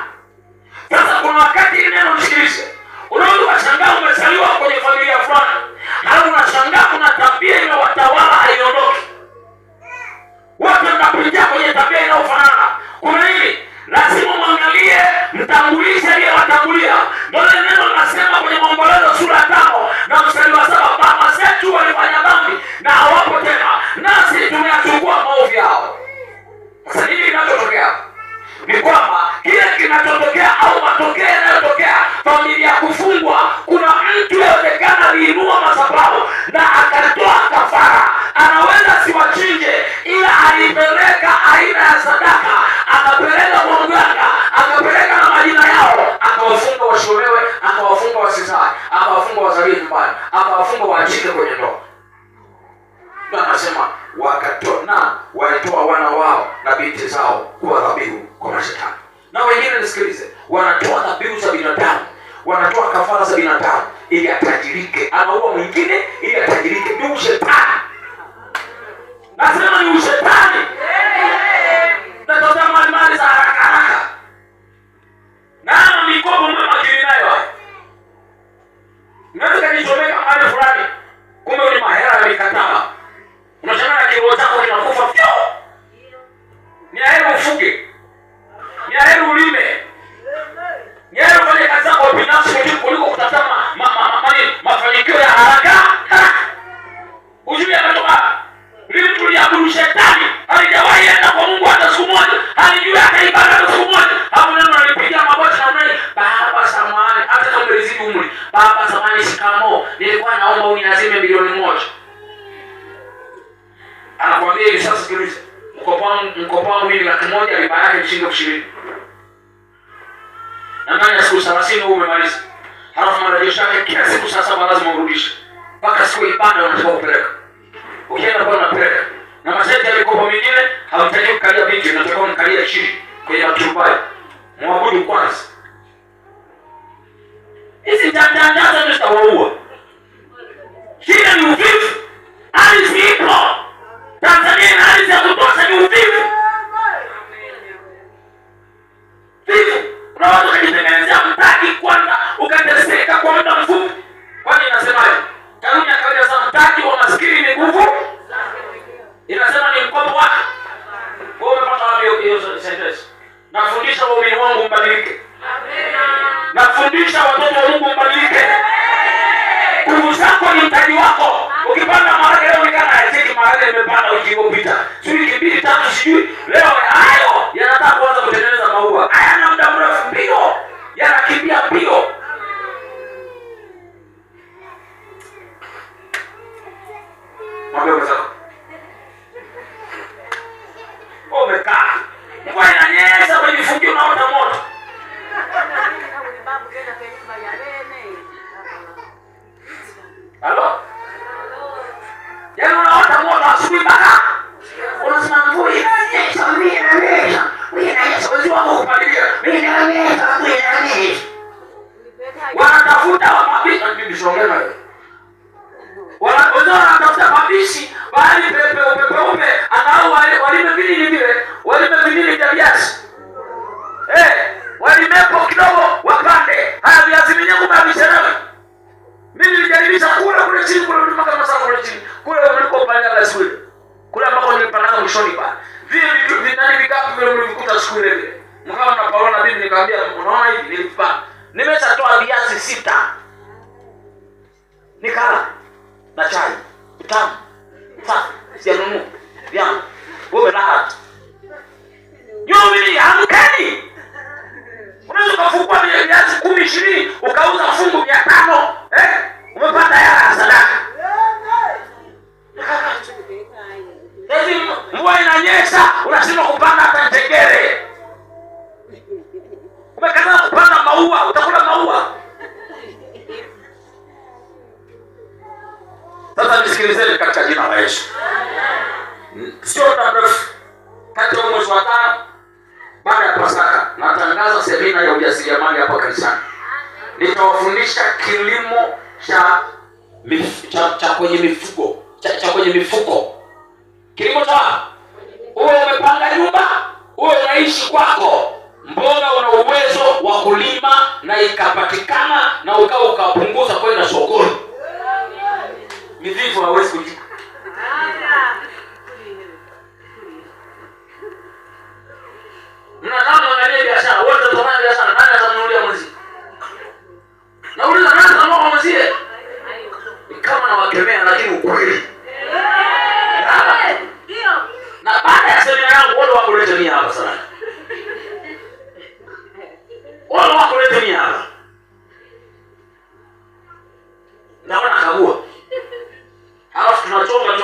Sasa kuna wakati neno msikilize, unaweza kushangaa umezaliwa kwenye familia fulani, halafu unashangaa kuna tabia inawatawala haiondoki. Wote mnapitia kwenye tabia inayofanana. Kuna hili lazima muangalie mtangulizi aliyewatangulia. Ndio neno linasema kwenye Maombolezo sura ya 5 na mstari wa 7, baba zetu walifanya dhambi na hawapo tena, nasi tumeyachukua maovu yao. Sasa nini kinachotokea? Ni kwamba kile kinachotokea au matokeo yanayotokea, familia kufungwa, kuna mtu yawezekana aliinua madhabahu na akatoa kafara. Anaweza siwachinje, ila alipeleka aina ya sadaka, akapeleka kwa mganga, akapeleka na majina yao, akawafunga washolewe, akawafunga wasizae, akawafunga wazalie nyumbani, akawafunga waachike kwenye ndoa. Ndio anasema walitoa wana wao na binti zao kuwa dhabihu kwa mashetani. Na wengine nisikilize, wanatoa dhabihu za binadamu, wanatoa kafara za binadamu ili atajirike. Anaua mwingine ili atajirike. Ni ushetani. Nasema ni ushetani. Na tazama mali nilikuwa naomba uniazime milioni 1. Anakuambia hivi sasa, sikiliza, mkopo wangu mimi 100,000, riba yake ni shilingi 20. Na ndani ya siku 30 wewe umemaliza. Halafu marejesho yake kila siku saa 7 lazima urudishe. Mpaka siku ibada unataka kupeleka. Ukienda kwa unapeleka. Na masharti ya mikopo mingine hawataki kukalia binti, unataka unakalia chini kwenye matubai. Mwabudu kwanza. Hizi tandandaza ndio zitawaua. Shida ni uvivu. Ardhi ipo. Tanzania ina ardhi ya kutosha, ni uvivu. Vivu. Unaweza kujitengenezea mtaji kwanza ukateseka kwa muda mfupi. Kwani inasemaje? Kanuni ya kawaida za mtaji wa maskini ni nguvu. Inasema ni mkopo wake. Wewe umepata wapi hiyo sentence? Nafundisha waumini wangu mbadilike. Nafundisha watoto wa Mungu mbadilike. Nguvu zako ni mtaji wako. Ukipanda maharage leo nikana cheki maharage imepanda wiki iliyopita. Sijui wiki 2 3 sijui. Leo hayo yanataka kuanza kutengeneza maua. Hayana muda mrefu mbio. Yanakimbia mbio. Mwambie zako. Umekaa. Mvua inanyesha kwenye fungio unaota moto. Halo? Yaani unaota moto asubuhi mpaka unasema mvua inanyesha, mvua inanyesha. Mvua inanyesha, wezi wako kupalilia. Mvua inanyesha, mvua inanyesha. Wanatafuta mabishi, mimi siongea na wewe. Wanatafuta mabishi, bali pepe anao walime vinini vya viazi. Walimepo kidogo wapande. Haya viazi vyenyewe kumabishana. Mimi nilijaribisha kule chini kule mpaka masaa kule chini. Kule mlikopanda la shule. Kule ambako nilipanda mwishoni pale. Vile vitu vinani vikapu vile mlivikuta shule vile. Mkao na Paulo na Biblia nikamwambia unaona hivi nilipanda. Nimeshatoa viazi 6. Nikala na chai. Tamu. Sianunu. Vyangu. Wewe rahat. Yumi amkeni. Unaweza kufungua viazi 10 20 ukauza fungu 500, umepata hela ya sadaka. Hivi mvua inanyesha unashindwa kupanda hata njegere. Umekataa kupanda maua, utakula maua. Sasa nisikilizeni katika jina la Yesu. Sio muda mrefu kati ya mwezi wa 5 baada ya Pasaka natangaza semina ya ujasiriamali hapa kanisani. Nitawafundisha kilimo cha kwenye mifugo, cha kwenye mifuko. Kilimo cha uwe umepanga nyumba, uwe unaishi kwako. Mbona una uwezo wa kulima na ikapatikana na ukapunguza kwenda sokoni. Mivivu hawezi kujibu. Mnataka angalia biashara, wote tunafanya biashara, nani atanunulia mwenzi? Nauliza nani atanunua mwenzie? Ni kama na wakemea lakini ukweli. Ndio. Na baada ya semina yangu wale wako lete nia hapa sana. Wale wako lete nia hapa. Naona kagua. Alafu tunatoa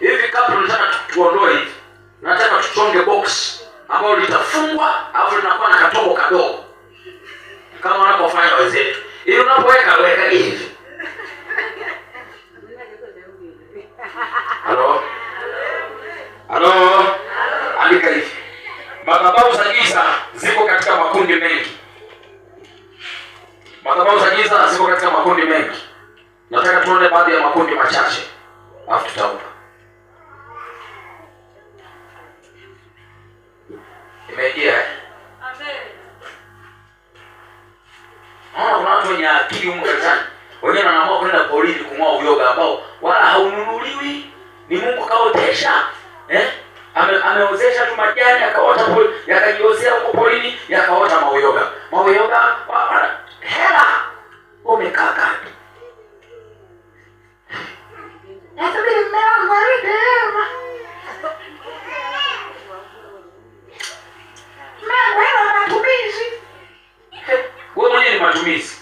hivi kapu tunataka tuondoe hivi. Nataka tuchonge box ambao litafungwa alafu linakuwa na katombo kadogo kama wanapofanya wenzetu. Ili unapoweka weka hivi. Halo? Andika hivi. Madhabahu za giza ziko katika makundi mengi. Madhabahu za giza ziko katika makundi mengi. Nataka tuone baadhi ya makundi machache. Alafu tutaupa. Imeingia Amen. Kuna watu wenye akili humu kanisani. Wengine wanaamua kwenda polini kumwoa uyoga ambao wala haununuliwi. Ni Mungu kaotesha. Ameozesha tu majani akaota yakajiozea huko polini yakaota mauyoga. Mauyoga hela umekaa kati. Nasubiri mmeo ngwaride hema. Wewe matumizi. Wewe mwenyewe ni matumizi.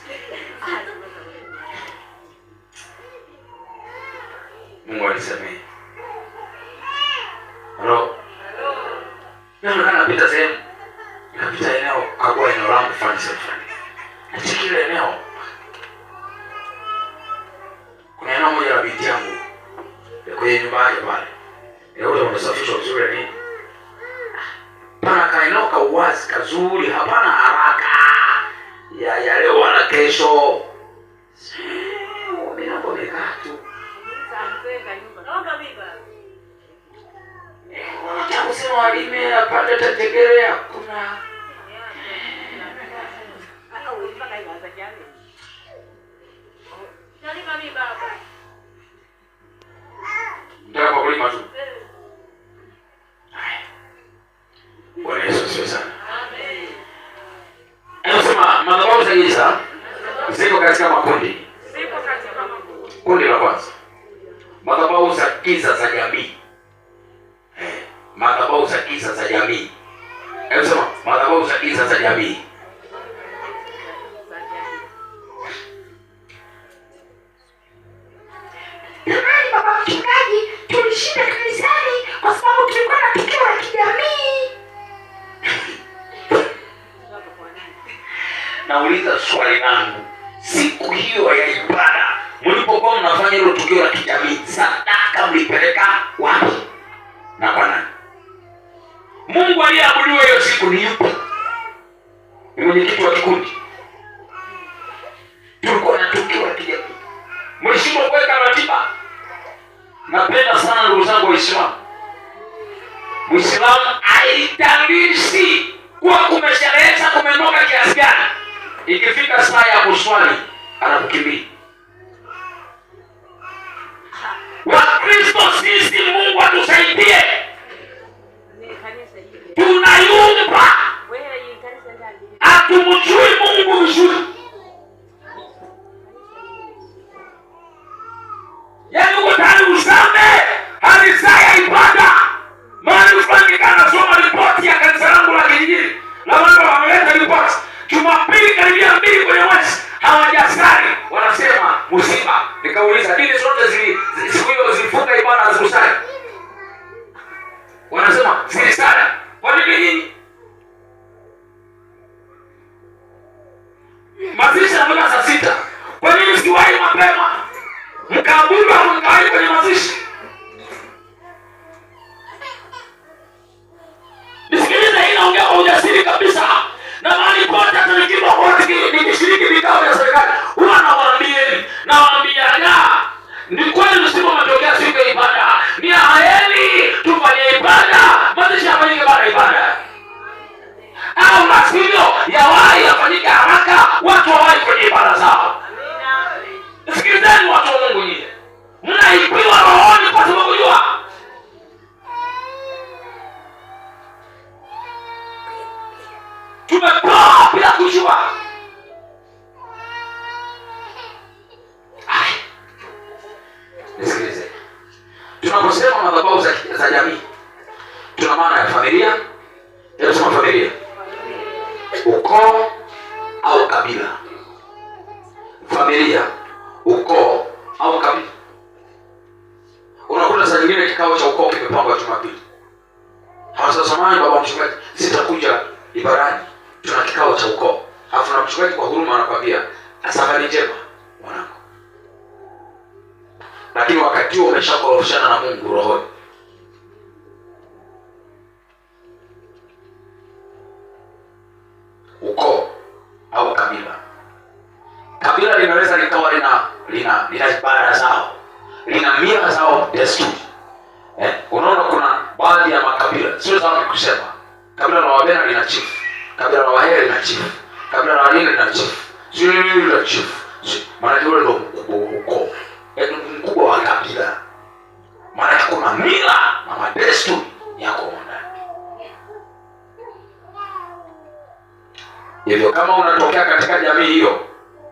fulani sehemu fulani. Katika ile eneo kuna eneo moja la binti yangu kwenye nyumba yake pale. Leo ndio unasafishwa vizuri nini? Pana kainoka uwazi kazuri, hapana haraka. Ya leo wala kesho. Mimi naomba nikatu. Wanataka kusema walime apande tategelea kuna ndio kwa kulima tu. Bwana Yesu asifiwe sana. Amen. Anasema madhabahu za giza ziko katika makundi. Kundi la kwanza, madhabahu za giza za jamii. Madhabahu za giza za jamii. Anasema madhabahu za giza za jamii. Jamani baba mchungaji, tulishinda kanisani kwa sababu tulikuwa na tukio la kijamii. Nauliza swali langu, siku hiyo ya ibada mlipokuwa mnafanya hilo tukio la kijamii, sadaka mlipeleka wapi na kwa nani? Mungu aliyeabudiwa hiyo siku ni yupi? Ni mwenyekiti wa kikundi? Tulikuwa na tukio la kijamii, mlishindwa kuweka ratiba. Napenda sana ndugu zangu Waislamu, Muislamu haitalishi kuwa kumesherehesha kumenoka kiasi gani. Ikifika saa ya kuswali anakukimbia. Wakristo sisi, Mungu atusaidie, tunayumba, hatumjui Mungu vizuri. Yaani uko tayari usame hali saa ya ibada. Mahali fulani kana soma ripoti ya kanisa langu la kijijini, na wao wameleta ripoti Jumapili karibia 2 kwenye mwezi hawajasali, wanasema msiba. Nikauliza dini zote siku hiyo zilifunga ibada zikusali? Wanasema zilisali. Kwa nini nyinyi? Mazishi yanaanza saa 6. Kwa nini msiwahi mapema? Mkaabudu au mkawahi kwenye mazishi? Nisikilize, hii naongea kwa ujasiri kabisa. Na mahali pote hata nikiwa wote nikishiriki vikao vya serikali, huwa nawaambiaga ni kweli msimu umetokea siku ya ibada, ni heri tufanye ibada, mazishi yafanyike baada ya ibada, au la sivyo yawahi yafanyike haraka, watu wawahi kwenye ibada zao. Sikilizeni watu wa Mungu, nyinyi mnaibiwa rohoni pasipo kujua. Tumepoa bila kujua. Nisikilize. Tunaposema madhabahu za jamii, tuna maana ya familia. Tunasema familia, ukoo au kabila. Familia, ukoo au kabila. Unakuta saa nyingine kikao cha ukoo kimepangwa Jumapili. Hawasamani baba mchungaji, sitakuja ibadani, tuna kikao cha ukoo. Alafu na mchungaji kwa huruma anakuambia safari njema mwanangu. Lakini wakati huo umeshakorofishana na Mungu rohoni. Ukoo au kabila. Kabila linaweza likawa lina ibada zao, lina mila zao, desturi. Unaona kuna baadhi ya makabila, sio sawa kusema kabila la Wabena lina chief, kabila la Wahehe lina chief, kabila la Walinga lina chief, sio lina chief. Maana hiyo ndio ukoo. Mkubwa wa kabila. Maana kuna mila na madesturi yako ndani. Hivyo kama unatokea katika jamii hiyo,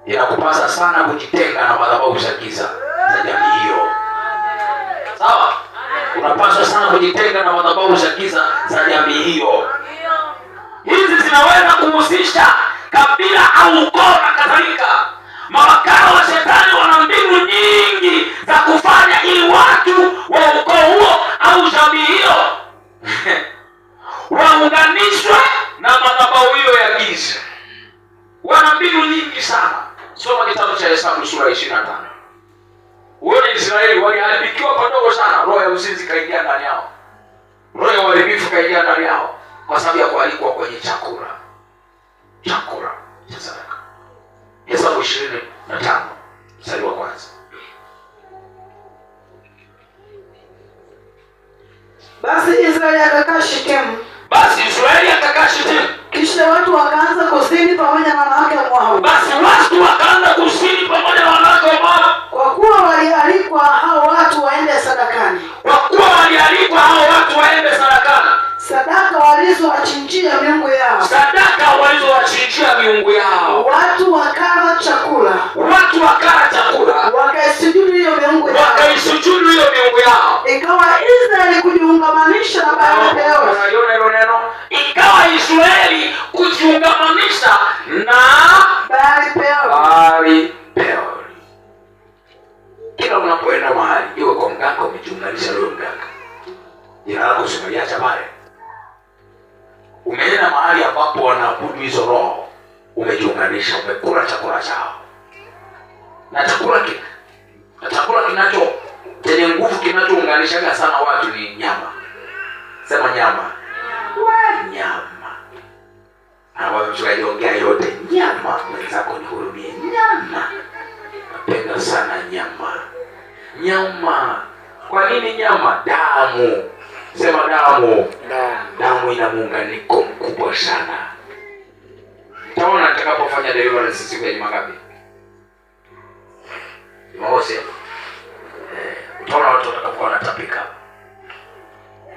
inakupasa sana kujitenga na madhabahu za giza za jamii hiyo. Sawa? Unapaswa sana kujitenga na madhabahu za giza za jamii hiyo. Hizi zinaweza kuhusisha kabila au ukoo na kadhalika. Mawakala wa shetani wana mbinu nyingi za kufanya ili watu wa ukoo huo au jamii hiyo waunganishwe na madhabahu hiyo ya giza. nyingi sana. Soma kitabu cha Hesabu sura 25. Uone Israeli waliharibikiwa padogo sana. Roho ya uzinzi kaingia ndani yao, roho ya uharibifu kaingia ndani yao, kwa sababu ya kualikwa kwenye chakula cha sadaka. Hesabu 25 mstari wa kwanza. Basi Israeli akakaa Shekemu. Kisha watu wakaanza kusini pamoja na wanawake wa Moabu. Kwa kuwa walialikwa hao watu waende sadakani. Sadaka walizowachinjia miungu yao. Watu wakala chakula. Wakaisujudu hiyo miungu yao. Ikawa Israeli kujiungamanisha na Baal-Peori. Unaliona hilo neno? Ikawa Israeli kujiungamanisha na Baal-Peori. Kila unapoenda mahali, iwe kwa mganga, umejiunganisha na mganga. Jina lako usimaliacha pale. Umeenda mahali ambapo wanaabudu hizo roho, umejiunganisha, umekula chakula chao. Na chakula kinacho chenye nguvu kinachounganishaga sana watu ni nyama. Sema nyama. Nyama. Hawa mchungaji ongea yote nyama. Mwenzako nihurumie nyama. Napenda sana nyama. Kwa nini nyama? Damu. Sema damu. Damu ina muunganiko mkubwa sana. Utaona nitakapofanya deliverance siku ya Jumangapi? Jumamosi. Utaona watu watakapokuwa wanatapika.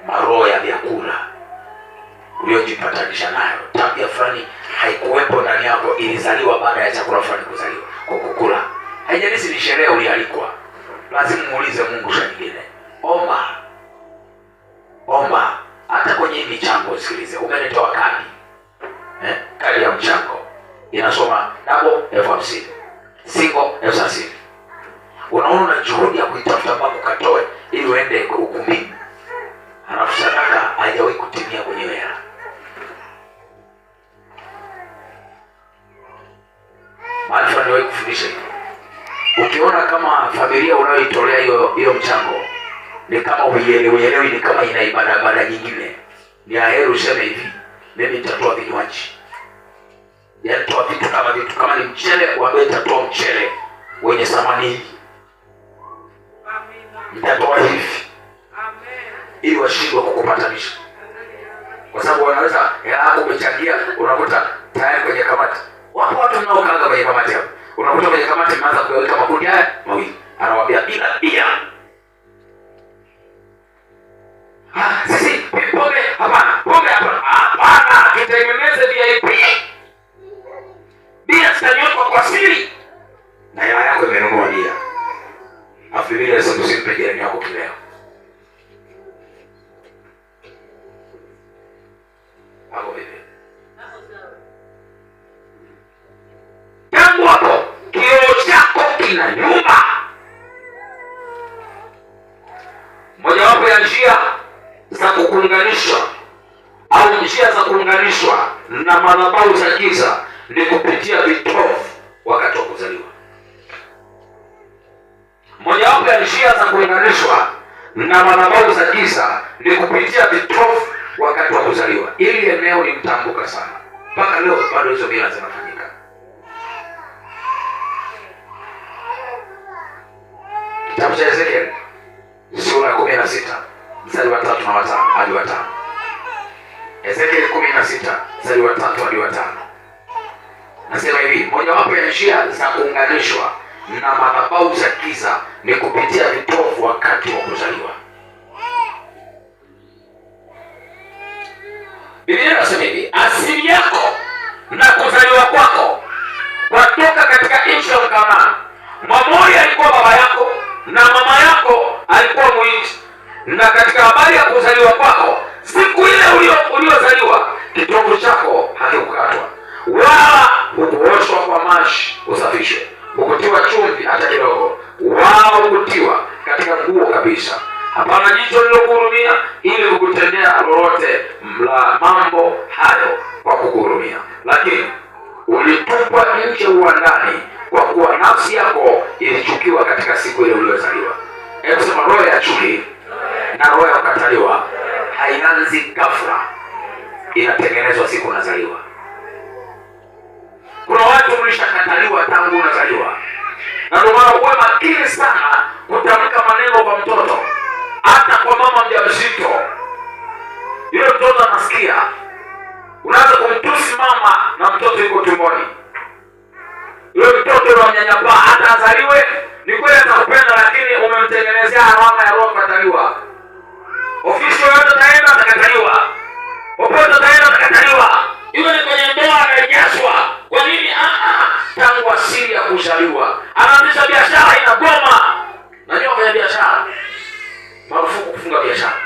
Maroho ya vyakula uliojipatanisha nayo, tabia fulani haikuwepo ndani yako, ilizaliwa baada ya chakula fulani kuzaliwa kwa kukula. Haijalishi ni sherehe ulialikwa, lazima muulize Mungu saa nyingine. Omba. Hata kwenye michango, sikilize, umeletoa kadi. Kadi ya mchango inasoma double 50,000, single 30,000. Unaona juhudi ya kuitafuta mpaka ukatoe ili uende ukumbini. Halafu sadaka haijawahi kutimia kwenye hela. Mahali fulani niwahi kufundisha hivi. Ukiona kama familia unayoitolea hiyo mchango ni kama uielewi, ni kama ina ibada nyingine, ni aheri useme hivi, mimi nitatoa vinywaji. Yaani toa vitu kama ni mchele, waambie nitatoa mchele wenye thamani hii. Nitatoa hivi. Ili washindwe kukupatanisha. Kwa sababu wanaweza hela yako umechangia, unakuta tayari kwenye kamati. Wapo watu mnaokaanga kwenye kamati hapo. Unakuta kwenye kamati mnaanza kuweka makundi haya mawili. Anawaambia bila. Sisi pombe hapana. Tutengeneze VIP. Bia zitanyotwa kwa siri. Na hela yako imenunua bia. Afu bila usimpe jirani yako kileo. Hapo vipi? Tangu hapo kioo chako kina nyumba. Mojawapo ya njia za kuunganishwa au njia za kuunganishwa na madhabahu za giza ni kupitia vitovu wakati wa kuzaliwa. Mojawapo ya njia za kuunganishwa na madhabahu za giza ni kupitia vitovu wakati wa kuzaliwa. Ili eneo ni mtambuka sana. Mpaka leo bado hizo mila zinafanyika. Kitabu cha Ezekiel sura 16 mstari wa 3 na 5 hadi 5. Ezekiel 16 mstari wa 3 hadi 5. Nasema hivi, mojawapo ya njia za kuunganishwa na madhabahu za giza ni kupitia vitovu wakati wa kuzaliwa. Biblia inasema hivi, asili yako na kuzaliwa kwako watoka katika nchi ya Kanaani. Mwamori alikuwa baba yako na mama yako alikuwa Mhiti. Na katika habari ya kuzaliwa kwako, siku ile uliozaliwa, kitovu chako hakikukatwa, wala hukuoshwa kwa maji usafishwe, hukutiwa chumvi hata kidogo, wala hukutiwa katika nguo kabisa. Hapana jicho lilokuhurumia ili kukutendea lolote la mambo hayo kwa kukuhurumia, lakini ulitupwa nje uwandani, kwa kuwa nafsi yako ilichukiwa katika siku ile uliyozaliwa. Hebu sema, roho ya chuki na roho ya kukataliwa haianzi ghafla, inatengenezwa siku unazaliwa. Kuna watu mlishakataliwa tangu unazaliwa, na ndio maana uwe makini sana kutamka maneno kwa mtoto, hata kwa mama mjamzito. Yule mtoto anasikia, unaanza kumtusi mama na mtoto yuko tumboni. Yule mtoto unamnyanyapaa, hata azaliwe ni kweli atakupenda, lakini umemtengenezea alama ya roho kukataliwa. Ofisi yoyote utaenda atakataliwa, popote utaenda atakataliwa. Yule ni kwenye ndoa ananyanyaswa. Kwa nini? Tangu asili ya kuzaliwa. Anaanzisha biashara inagoma. Najua kufanya biashara, marufuku kufunga biashara.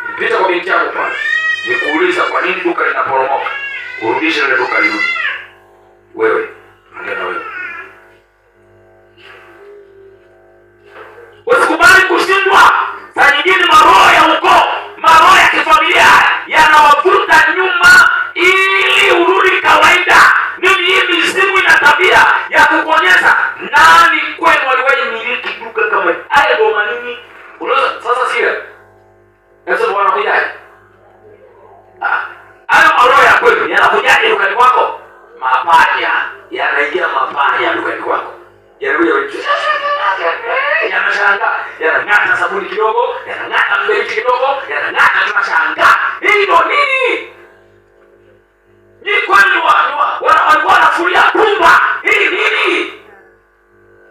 Nipita kwa binti yangu pale, nikuuliza kwa nini duka linaporomoka, urudishe ile duka lirudi. Wewe ongea wewe. Usikubali kushindwa. Saa nyingine maroho ya ukoo, maroho ya kifamilia yanawavuta nyuma ili urudi kawaida. Mimi hii mizimu ina tabia ya kukuonyesha nani kwenu aliwahi miliki duka kama haya. Ndio manini unaweza sasa sikia. Sasa wanakujaje? Hayo maroho ya kwenu yanakujaje dukani kwako? Mapanya yanaingia, mapanya dukani kwako yanakuja yanashanga, yanang'ata sabuni kidogo, yanang'ata mbeki kidogo, yanang'ata, tunashanga. Hii ndio nini? Ni kwani walikuwa wanafulia pumba. Hii nini?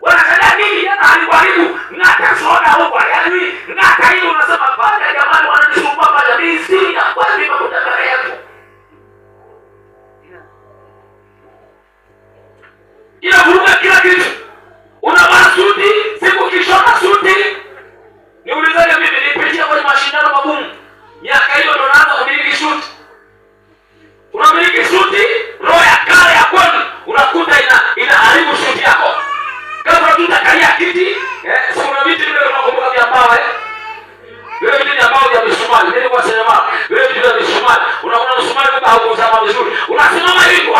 Wanasema nini? Yanaharibu. Ng'ata soda huko, yaani ng'ata hii unasema pale, jamani wananisumbua pale. Mimi si ya kwani makutaka yetu. Inavuruga kila kitu. Unavaa suti, siku kishona suti. Niulizane mimi nilipitia kwenye mashindano magumu. Miaka hiyo ndo naanza kumiliki suti. Unamiliki suti, roho ya kale ya kwenu unakuta inaharibu suti yako. Kama tutakalia kiti, kuna viti vile unakumbuka vya mbao vile viti vya mbao vya misumari. Mimi kwa sinema, vile viti vya misumari. Unaona misumari kwa haukuzama vizuri. Unasimama hivi.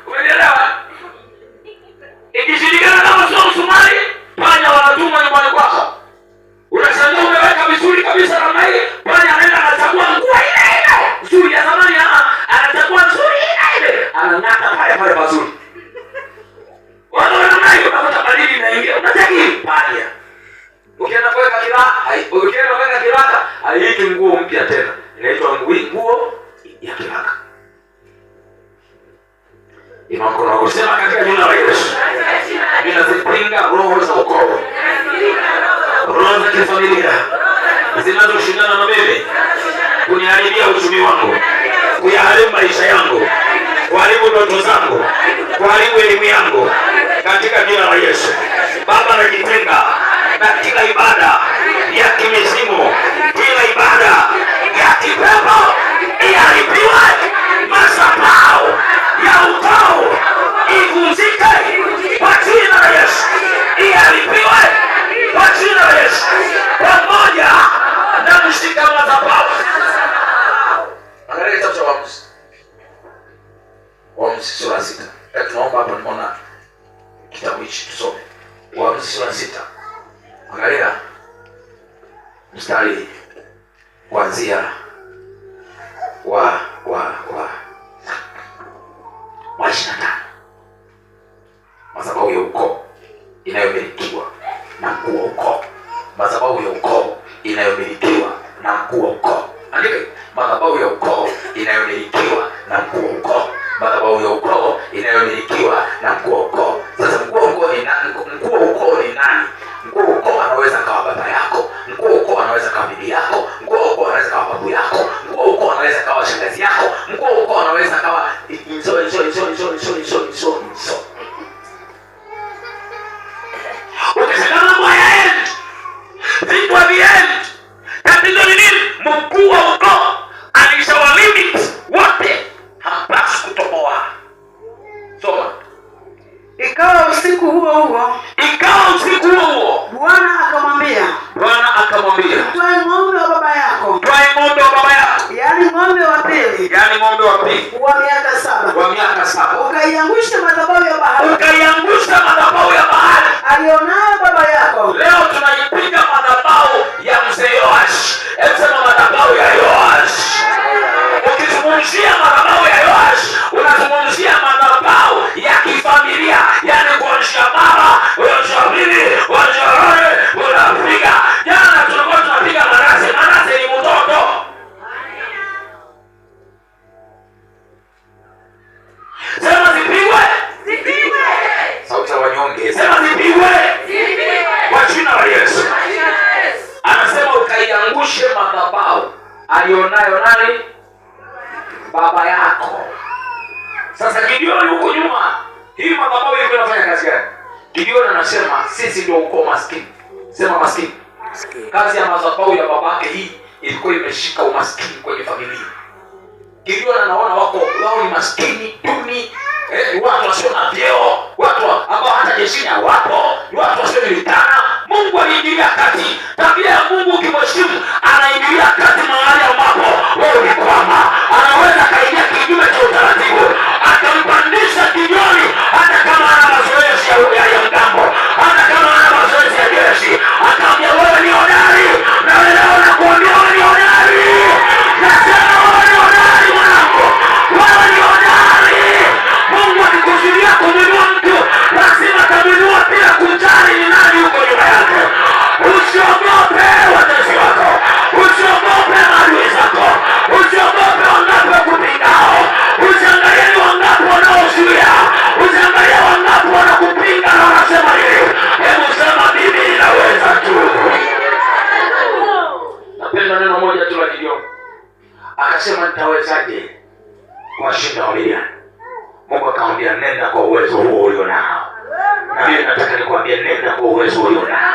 Umeelewa? Ikishirikana kama sio msumari, panya wanatuma nyumbani kwako. Unashangaa umeweka vizuri kabisa kama hii, panya anaenda anachagua nguo ile ile. Nzuri ya zamani anachagua nzuri ile ile. Anang'ata pale pale pazuri. Wanaona nayo unapata baridi inaingia. Unataki panya. Ukienda kuweka kiraka, haiitwi nguo mpya tena. Inaitwa nguo ya kiraka. Imamkono kusema katika jina la Yesu. Ninazipinga roho za ukoo, roho za kifamilia zinazoshindana na mimi kuniharibia uchumi wangu, kuyaharibu maisha yangu, kuharibu ndoto zangu, kuharibu elimu yangu, katika jina la Yesu. Baba, najitenga na kila ibada ya kimizimu, kila ibada ya kipepo iharibiwe. Madhabahu ya ukoo ivunjike kwa jina la Yesu, iharibiwe kwa jina la Yesu, pamoja na mshika madhabahu. Angalia kitabu cha Waamuzi sura 6. Tunaomba hapa, nimeona kitabu hichi tusome Waamuzi sura 6. Angalia mstari kuanzia wa 25. Madhabahu ya ukoo inayomilikiwa na mkuu wa ukoo. Madhabahu ya ukoo inayomilikiwa na mkuu wa ukoo. Andika, madhabahu ya ukoo inayomilikiwa na mkuu wa ukoo. Madhabahu ya ukoo inayomilikiwa na mkuu wa ukoo. Sasa mkuu wa ukoo ni nani? Mkuu wa ukoo ni nani? Mkuu wa ukoo anaweza kawa baba yako, mkuu wa ukoo anaweza kawa bibi yako, mkuu wa ukoo anaweza kawa babu yako, mkuu wa ukoo anaweza kawa shangazi yako, mkuu wa ukoo anaweza kawa inzo. Ukisema mambo ya end, vitu haviendi. Tatizo ni nini? Mkuu wa ukoo alishawalimit wote, hapasi kutoboa. Soma. Ikawa usiku huo Bwana akamwambia, mtoe ng'ombe yaani ng'ombe wa pili wa miaka 7, wa miaka 7, ukaiangusha madhabahu ya bahari, ukaiangusha madhabahu ya bahari alionayo baba yako. Leo tunaipiga madhabahu ya mzee Yoash. Hebu sema madhabahu ya Yoash. Ukizungumzia madhabahu ya Yoash, unazungumzia madhabahu ya kifamilia, yaani kuanzia baba, kuanzia bibi, kuanzia wewe, unapiga. Jana tulikuwa tunapiga Manase. Manase ni mtoto. Sema zipigwe. Zipigwe. Sauti ya wanyonge. Sema zipigwe. Zipigwe. Kwa jina la Yesu. Anasema ukaiangushe madhabahu alionayo nani? Baba yako. Sasa Gideoni huko nyuma, hii madhabahu ilikuwa inafanya kazi gani? Gideoni anasema sisi ndio ukoo maskini. Sema maskini. Kazi ya madhabahu ya babake hii ilikuwa imeshika umaskini kwenye familia. Gideoni anaona wao ni maskini, duni, watu wasio na vyeo, watu ambao hata jeshini hawapo, watu wasiojulikana. Mungu aliingilia kati. Tabia ya Mungu ukimheshimu, anaingilia kati mahali ambapo wewe ulikwama. Anaweza kaingia kinyume cha utaratibu, akampandisha Gideoni hata kama ana mazoezi ya mgambo, hata kama ana mazoezi ya jeshi. Akamwambia wewe ni hodari, na leo nakuambia wewe ni hodari. Nasema wewe ni hodari mwanangu, wewe ni hodari. Mungu akikusudia kumwinua mtu, lazima atamwinua bila kujali ni nani yuko nyuma yake. Usiogope watesi wako, usiogope maadui zako, usiogope wangapi wakupingao, usiangalie ni wangapi wanaozuia, usiangalie wangapi wanakupinga na wanasema nini. Hebu sema mimi ninaweza tu. Napenda neno moja tu la Gideoni. Akasema nitawezaje kuwashinda Wamidiani? Mungu akamwambia nenda kwa uwezo huo ulionao. Na mimi nataka nikwambie nenda kwa uwezo ulionao.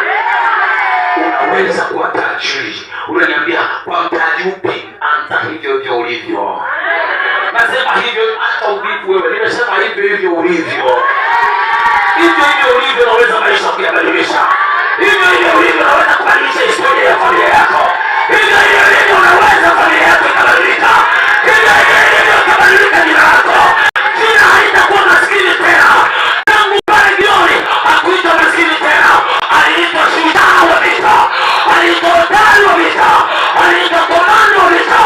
Unaweza kuwa tajiri. Unaniambia kwa mtaji upi? Anza hivyo hivyo ulivyo. Nasema hivyo hata ulivyo wewe. Nimesema hivyo hivyo ulivyo. Hivyo hivyo ulivyo unaweza maisha kuyabadilisha. Hivyo hivyo ulivyo unaweza kubadilisha historia ya familia yako. Hivyo hivyo ulivyo unaweza familia yako ikabadilika. Hivyo hivyo ulivyo ukabadilika jina lako. Jina haitakuwa maskini tena. Tangu pale Gideoni hakuitwa maskini tena. Aliitwa shujaa wa vita. Aliitwa hodari wa vita. Aliitwa komando wa vita.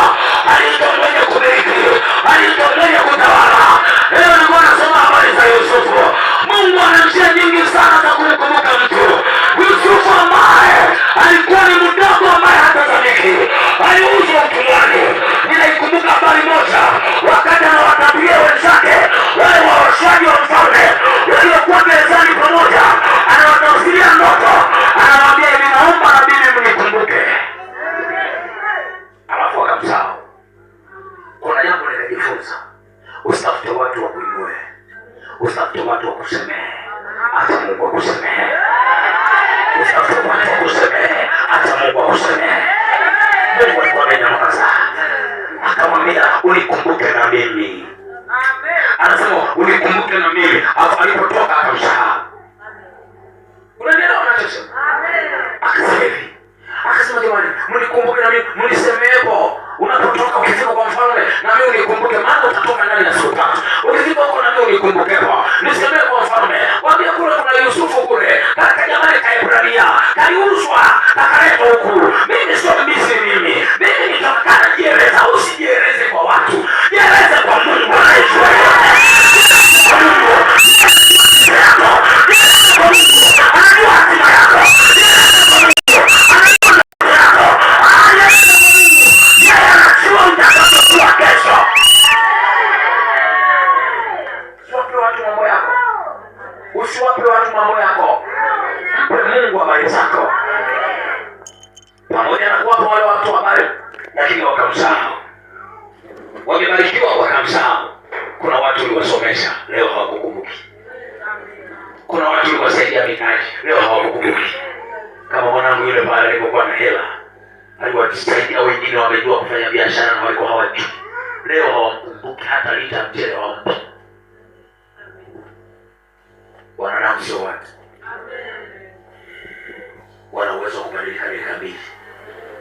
Aliitwa mwenye kumiliki. Aliitwa mwenye kutawala. Leo nilikuwa nasoma habari za Yusufu. Mungu ana njia nyingi sana za kumkumbuka mtu. Yusufu ambaye alikuwa ni mdogo ambaye hatazamiki, aliuzwa utumwani. Ninaikumbuka habari moja, wakati anawatabia wenzake wale waoshaji wa mfalme waliokuwa gerezani pamoja, anawatafsiria ndoto, anawaambia hivi, naomba na bibi mnikumbuke. Alafu akamsahau. Kuna jambo nikajifunza, usitafute watu wa kuinue, usitafute watu wa kusemehe, hata Mungu akusemehe. Usitafute watu wa kusemehe, hata Mungu akusemehe. Mungu alikuwa amenyamaza, akamwambia unikumbuke na mimi. Anasema unikumbuke na mimi. Alafu alipotoka akamsahau. Unaelewa anachosema? Akasema hivi, akasema jamani, mnikumbuke na mimi, mnisemeepo. Unapotoka ukifika kwa mfalme, na mimi unikumbuke, maana utatoka ndani ya siku 3. Ukifika huko na mimi unikumbukepo. Nisemee kwa mfalme, waambie kule kuna Yusufu kule, kaka jamani Kaebrania, kaliuzwa, akaletwa huku. Mimi sio Misri mimi. Mimi nitokana jieleza, usijieleze kwa watu. Jieleze kwa Mungu anayejua yote. Mungu anajua hatima yako. Usiwape watu mambo yako. Mpe Mungu habari zako. Pamoja na kuwapa wale watu habari, lakini wakamsahau. Wamebarikiwa wakamsahau. Kuna watu uliwasomesha, leo hawakukumbuki. Kuna watu uliwasaidia mitaji, leo hawakukumbuki. Kama mwanangu yule pale alipokuwa na hela, aliwasaidia wengine, wamejua kufanya biashara na walikuwa hawajui. Leo hawamkumbuki, hata lita mchele hawampi. Wanadamu sio watu. Wana uwezo kubadilika dakika mbili,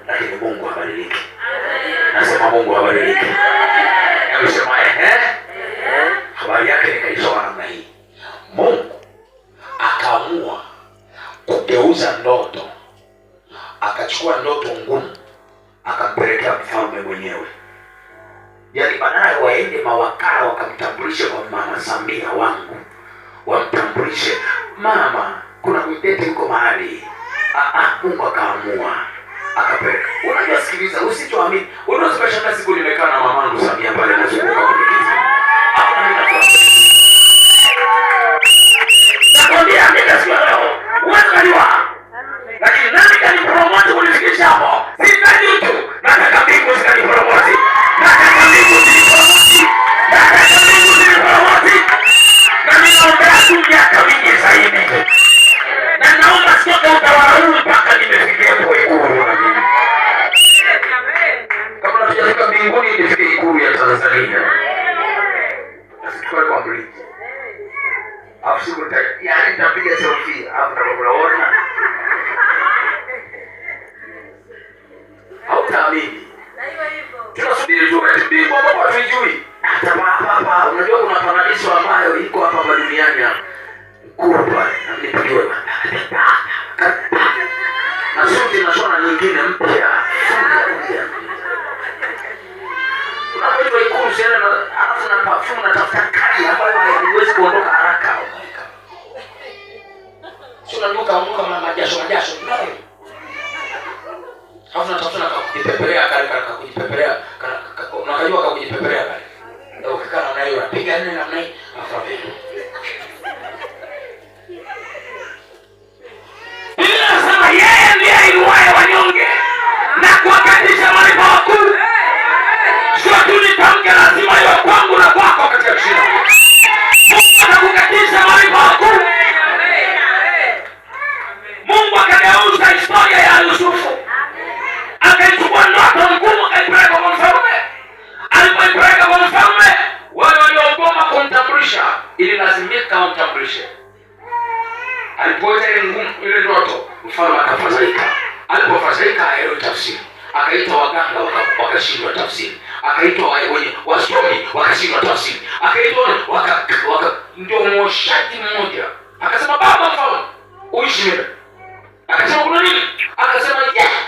lakini Mungu habadiliki. Nasema Mungu habadiliki. akampelekea mfalme mwenyewe. Yaani badala waende mawakala wakamtambulishe kwa mama Samia wangu, wamtambulishe mama, kuna mtete yuko mahali. Mungu akaamua akapeleka. Unajua, sikiliza, usichoamini. Unaweza kushangaa siku nimekaa na mamangu Samia pale nazunguka kwenye kiti. Hapo mimi nakwambia mimi sio leo. Uwezo kaliwa. Lakini nani kanipromote kunifikisha hapo? Sitaji mtu. Nataka mbingu zikanipromote. Nataka mbingu zikanipromote. Nataka mbingu zikanipromote. Na mimi naombea tu miaka mingi zaidi. Na naomba sitoke utawala huu mpaka nimefikia hapo Ikulu na mimi. Kabla tujafika mbinguni nifike Ikulu ya Tanzania. Nafikiri kwa mliji. Siku yaani nitapiga selfie hapo na unaona. Hautaamini. Tunasubiri tu wetu bingwa ambao hatujui. Hata hapa unajua kuna paradiso ambayo iko hapa duniani hapa. Kubwa na nipigwe. Na suti na shona nyingine mpya. Unapoitwa Ikulu sana na alafu na perfume na tafuta kali ambayo haiwezi kuondoka haraka. Sio nuka na majasho. Hapo natafuta na kujipepelea kale kujipepelea unakajua kujipepelea kale. Ndio ukikaa na hiyo unapiga nini namna hii afanye. Bila sema yeye ndiye ainuaye wanyonge na kuwakatisha malipo makuu. Sio tu nitamke, lazima iwe kwangu na kwako katika jina. Mungu atakukatisha malipo makuu. Mungu akageuza historia ya Yusufu. Akaichukua ndoto ngumu akaipeleka kwa mfalme. Alipoipeleka kwa mfalme, wale waliogoma kumtambulisha ililazimika wamtambulishe. Alipoita ile ndoto, mfalme akafadhaika. Alipofadhaika aelewe tafsiri. Akaita waganga wakashindwa tafsiri. Akaitwa wenye wasomi wakashindwa tafsiri. Akaitwa ndio mwoshaji mmoja. Akasema, baba mfalme, uishi milele. Akasema, kuna nini? Akasema,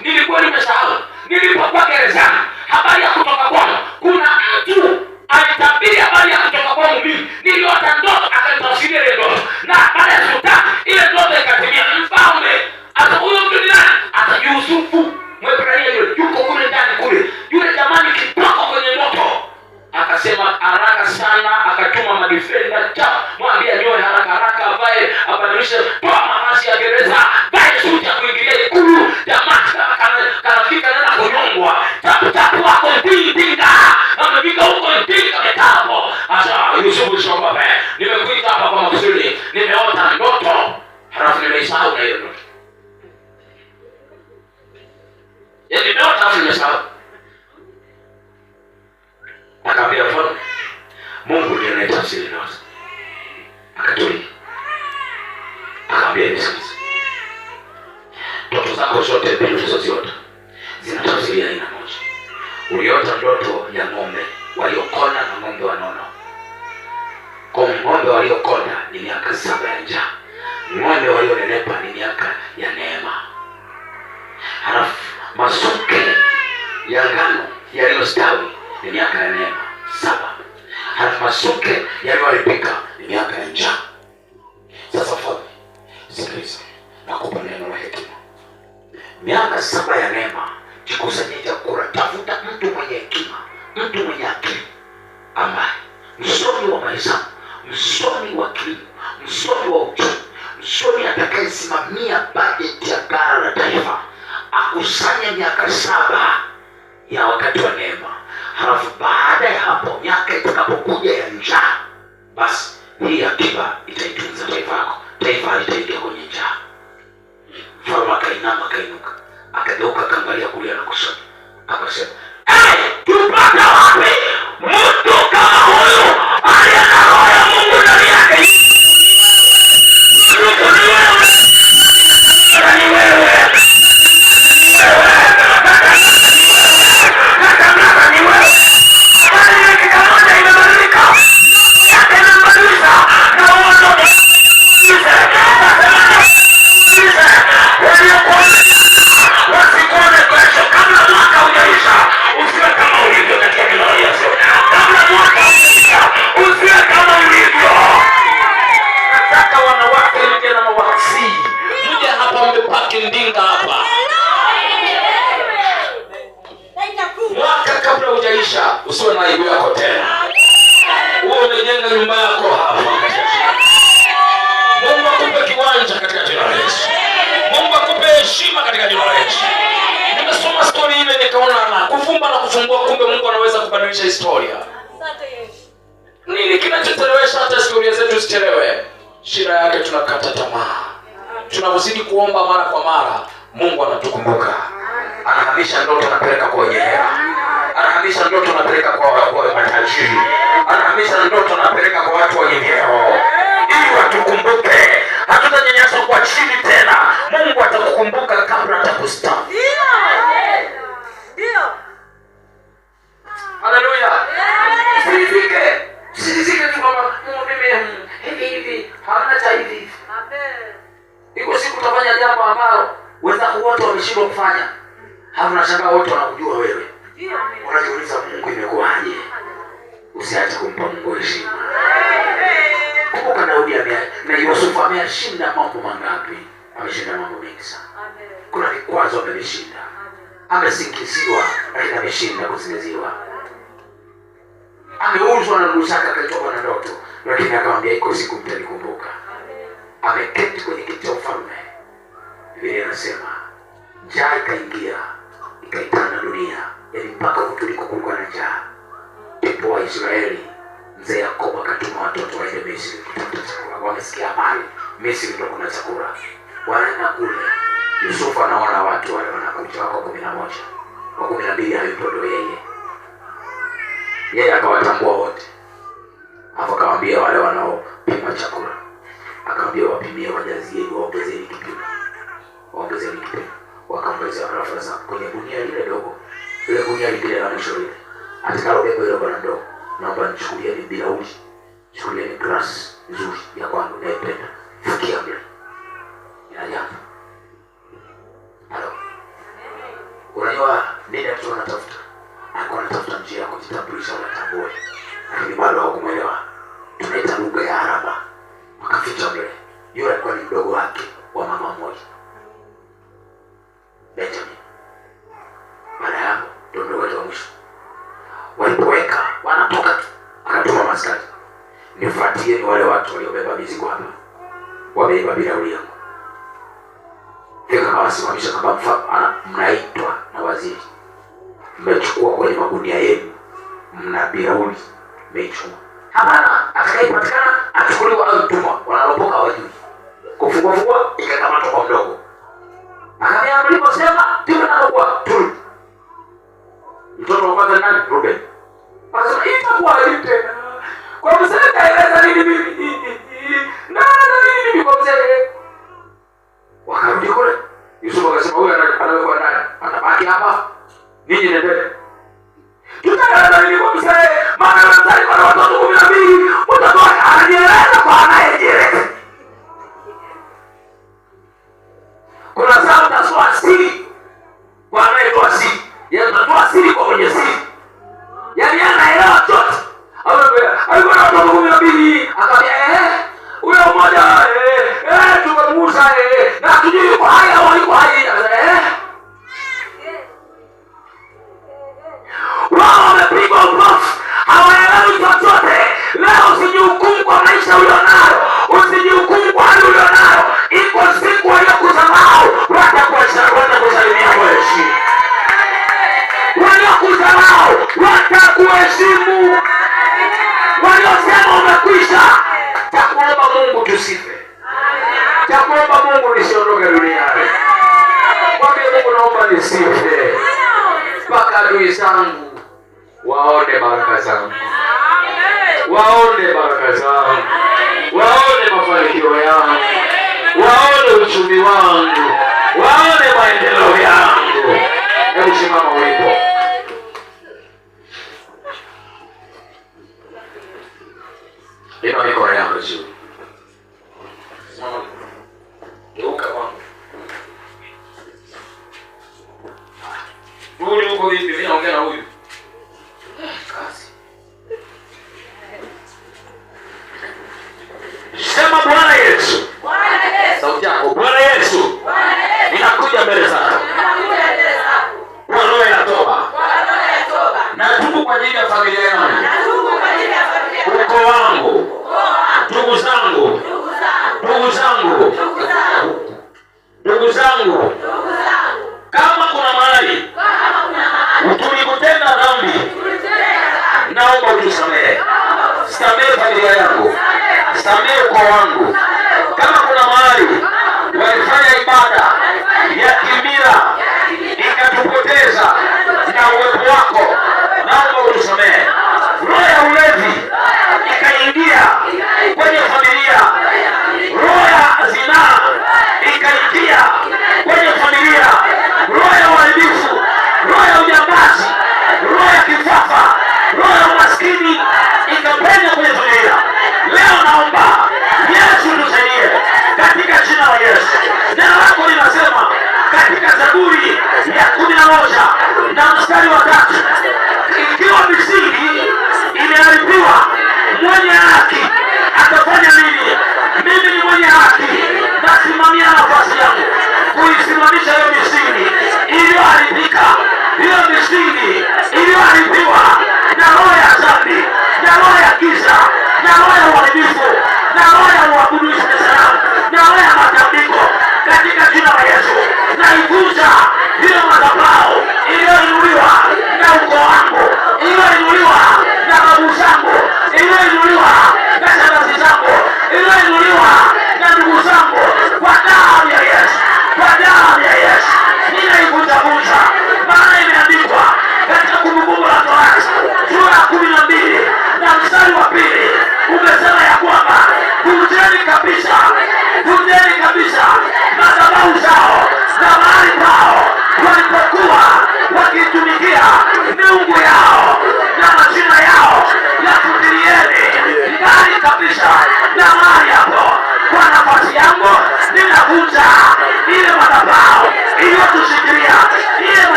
nilikuwa nimesahau. Nilipokuwa gerezani, habari ya kutoka kwangu. Kuna mtu alitabiri habari ya kutoka kwangu mimi. Niliota ndoto, akanitafsiria ile ndoto. Na baada ya siku tatu, ile ndoto ikatimia. Mfalme, hata huyo mtu ni nani? Hata Yusufu, Mwebrania yule, yuko kule ndani kule. Yule jamani kitoka kwenye ndoto. Akasema haraka sana, akatuma madefender mwambie nyoe haraka avae, abadilishe toa mavazi ya gereza, vae suti ya kuingilia Ikulu. Jamaa kanafika na kunyongwa. Tapu wako ndinga. Amefika huko ndinga metapo. Asa Yusufu shomba nimekuita hapa kwa makusudi. Nimeota ndoto. Halafu nimeisahau na hiyo ndoto. Yaani nimeota halafu nimesahau. Akaambia mfalme, Mungu ndiye anayetafsiri ndoto. Akatulia. Akaambia nisikilize. Ndoto zako zote mbili ulizoziota zinatafsiri aina moja. Uliota ndoto ya ng'ombe waliokona na ng'ombe wanono. Kwa ng'ombe waliokona ni miaka 7 ya njaa. Ng'ombe walionenepa ni miaka ya neema. Halafu masuke ya ngano yaliyostawi ni miaka ya neema 7. Halafu masuke yaliyoharibika ni miaka ya njaa. Sasa fadhili, sikiliza, nakupa neno la hekima. Miaka 7 ya neema, jikusanyie chakula, tafuta mtu mwenye hekima, mtu mwenye akili, ambaye msomi wa mahesabu, msomi wa kilimo, msomi wa uchumi, msomi atakayesimamia bajeti ya bara la taifa, akusanye miaka 7 ya wakati wa neema. Halafu baada ya hapo, miaka itakapokuja ya njaa, basi hii akiba itaitunza taifa lako. Taifa halitaingia kwenye njaa. Mfalme akainama, akainuka, akageuka, akaangalia kulia na kushoto, akasema, tupata wapi mtu kama huyu aliye na roho ya Mungu ndani yake? Ni wewe. Wasikuone kesho kabla usiwe na aibu yako tena. Uwe umejenga nyumba yako hapa. Mungu akupe kiwanja katika jina la Yesu. Mungu akupe heshima katika jina la Yesu. Nimesoma story ile nikaona kufumba na kufungua, kumbe Mungu anaweza kubadilisha historia. Nini kinachochelewesha hata historia zetu zichelewe? Shida yake tunakata tamaa. Tunazidi kuomba mara kwa mara, Mungu anatukumbuka. Anahamisha ndoto anapeleka kwa wenye hela. Anahamisha ndoto anapeleka kwa matajiri. Anahamisha ndoto anapeleka kwa watu wenye vyeo. Ili watukumbuke. Hatutanyanyaswa kwa chini tena. Mungu atakukumbuka kabla atakustafu. Ndio. Haleluya. Usizike tu mama, mimi hivi, hamna cha hivi. Amen. Iko siku utafanya jambo ambalo wenzako wote wameshindwa kufanya. Hapo unashangaa wote wanakujua wewe. Ndio. Unajiuliza Mungu imekuwaje? Usiache kumpa Mungu heshima. Kumbuka Daudi na Yusufu ameshinda mambo mangapi? Ameshinda mambo mengi sana. Amen. Kuna vikwazo ameshinda. Amesingiziwa lakini ameshinda kusingiziwa. Ameuzwa na ndugu zake akatoka na ndoto, lakini akamwambia iko siku mtanikumbuka. Ameketi kwenye kiti cha ufalme. Biblia inasema njaa ikaingia ikaitana dunia, yaani mpaka kutuliko kulikuwa na njaa. Ndipo wa Israeli mzee Yakobo akatuma watoto waende Misri kutafuta chakula. Wamesikia habari Misri ndio kuna chakula, wanaenda kule. Yusufu anaona watu wale wanakuja wako 11, wa 12 hayupo ndo yeye akawatambua wote. Hapo akamwambia wale wanaopima chakula, akamwambia wapimie, wajazie, waongezeni kipimo. Waongezeni kipimo. Wakaongezea rafasa kwenye gunia lile dogo. Ile gunia lile la mwisho lile. Atakalo bebo ile bwana ndogo. Naomba nichukulie bilauri. Chukulie glass nzuri ya kwangu naipenda. Fikia mbele. Inajapa. Halo. Unajua nini watu wanatafuta? Alikuwa anatafuta njia ya kujitambulisha watambue. Lakini bado hawakumuelewa. Tunaita lugha ya Araba. Wakaficha mbele. Yule alikuwa ni mdogo wake wa mama mmoja, Benjamin. Baada ya hapo ndio mdogo wake wa mwisho. Walipoweka wanatoka tu, akatuma maskari, nifuatieni wale watu waliobeba mizigo hapa, wamebeba bilauri yangu. Fika kawasimamisha kama mnaitwa na waziri, mmechukua kwenye magunia yenu, mna bilauri mmeichuma. Hapana, atakayepatikana achukuliwa au mtumwa. Wanalopoka wajui. Kufungua ikakamatwa kwa mdogo. Akamwambia mliposema timu nalokuwa tu. Mtoto wa kwanza nani? Ruben. Akasema itakuwa hivi tena. Kwa mzee kaeleza nini mimi? Nini kwa mzee? Wakarudi kule. Yusufu akasema huyu anawekwa ndani. Atabaki hapa. Ninyi nendeni. Tutaeleza nini kwa mzee? Maana mzee kwa watoto 12, mtoto anajieleza kwa anayejieleza. Kuna saa utatoa siri kwa anayetoa siri. Yeye atatoa siri kwa mwenye siri. Yaani anaelewa chote. Alikuwa na watoto 12, akamwambia huyo mmoja tumemuuza na tujui yuko hai au yuko hai. Wao wamepigwa upofu, hawaelewi chochote. Leo usijihukumu kwa maisha ulionayo, usijihukumu kwa hali ulionayo. Iko siku waliokusahau watakusalimia kwa heshima. Waliokusahau watakuheshimu. Waliosema umekwisha, takuomba Mungu tusife. Takuomba Mungu nisiondoke duniani. Mwambie Mungu naomba nisife, mpaka adui zangu waone baraka zangu, waone baraka zangu, waone mafanikio yangu, waone uchumi wangu, waone maendeleo yangu. Hebu simama ulipo. Ina mikono yako juu. Geuka kwangu. Huyu uko vipi? Mimi naongea na huyu. Kazi. Sema Bwana Yesu. Bwana Yesu. Sauti yako. Bwana Yesu. Bwana Yesu. Ninakuja mbele zako. Ninakuja mbele zako. Kwa roho ya toba. Kwa roho ya toba. Natubu kwa ajili ya familia yangu, ukoo wangu, ndugu zangu, kama kuna mahali tulikutenda dhambi, naomba utusamehe. Samehe familia yangu, samehe ukoo wangu. Kama kuna mahali walifanya ibada ya kimila ikatupoteza na uwepo wako, naomba utusamehe. Roho ya ulevi ikaingia kwenye familia, roho ya zinaa ikaingia kwenye familia, roho ya uharibifu, roho ya ujambazi, roho ya kifafa, roho ya umaskini ikapenya kwenye familia. Leo naomba Yesu tusaidie katika jina la Yesu. Neno lako linasema katika Zaburi ya 11 na mstari wa 3, ikiwa misingi imeharibiwa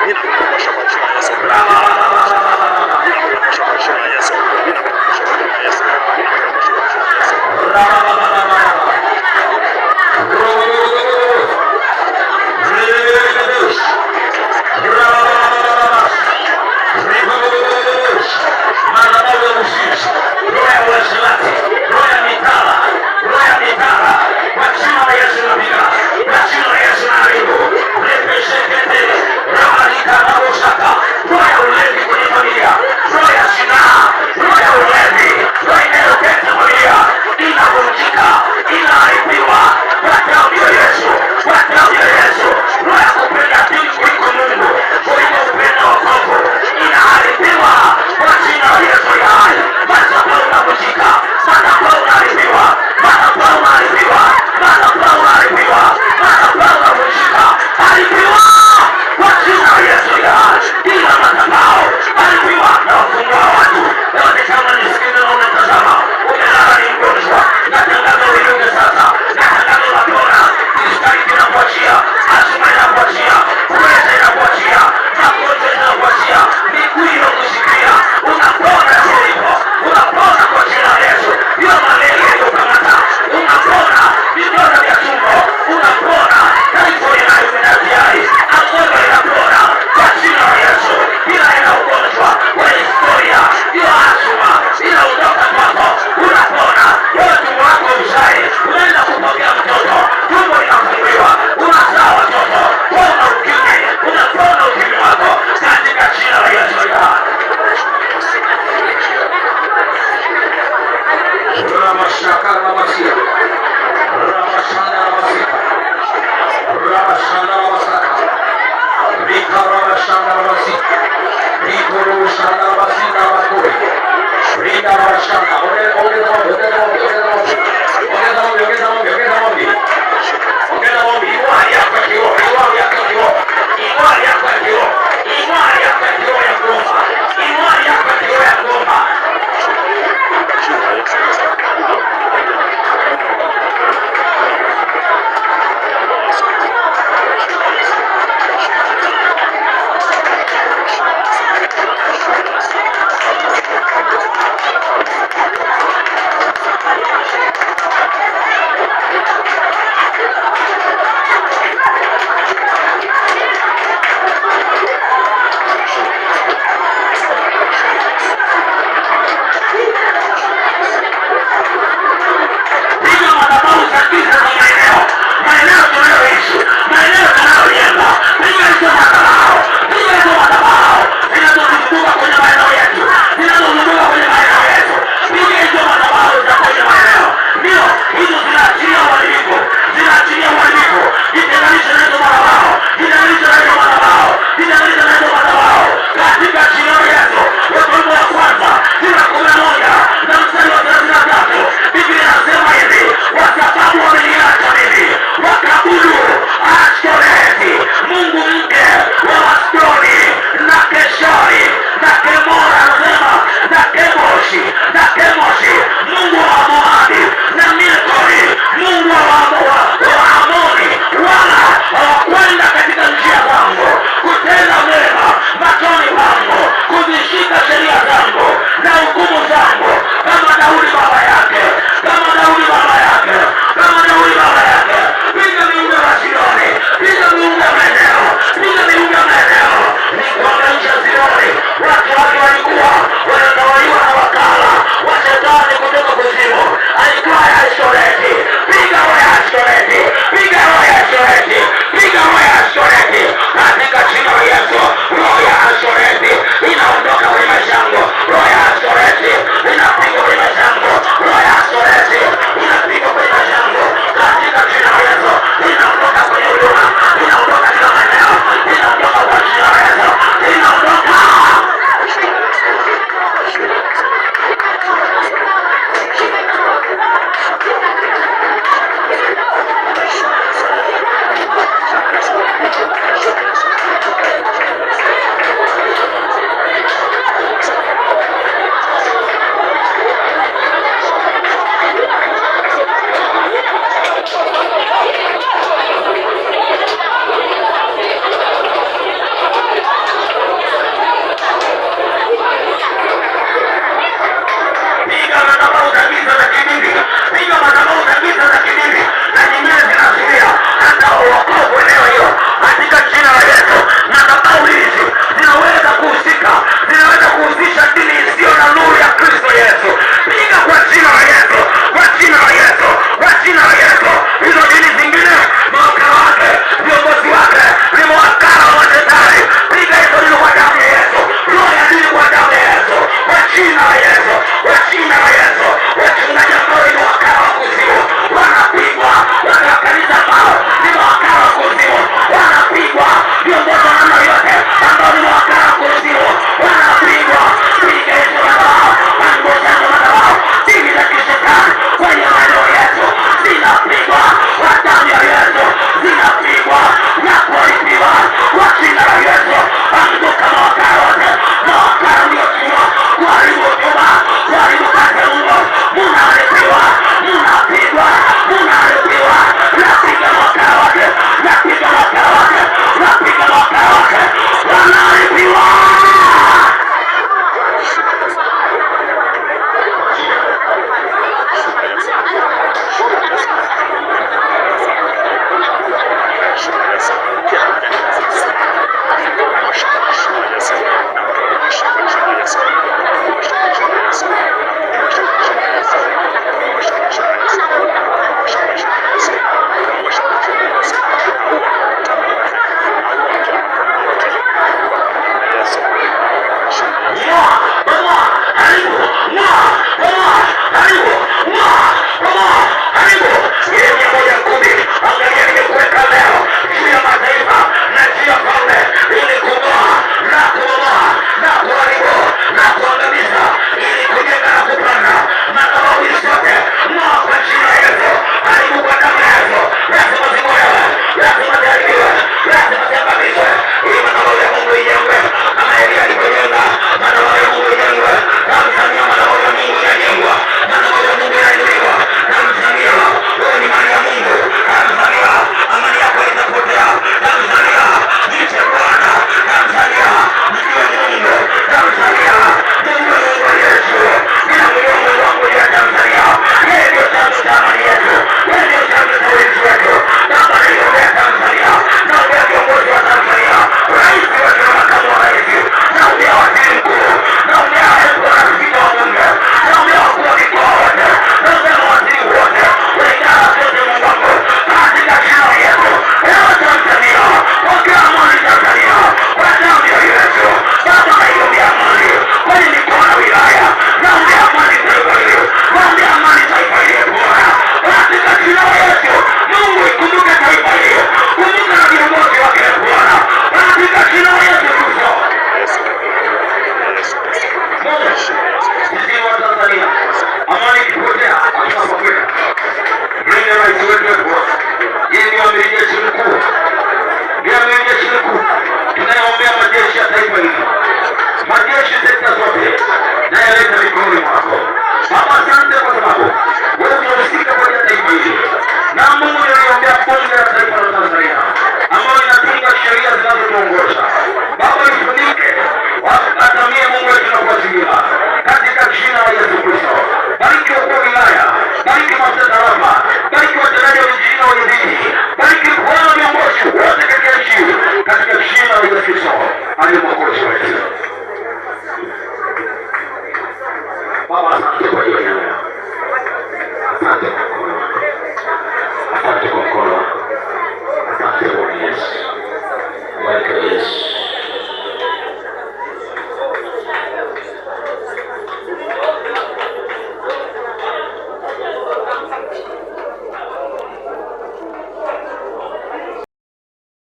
Ninakukomesha kwa jina la Yesu. Ninakukomesha kwa jina la Yesu. Ninakukomesha kwa jina la Yesu. Ninakukomesha kwa jina la Yesu. Ongeza maombi.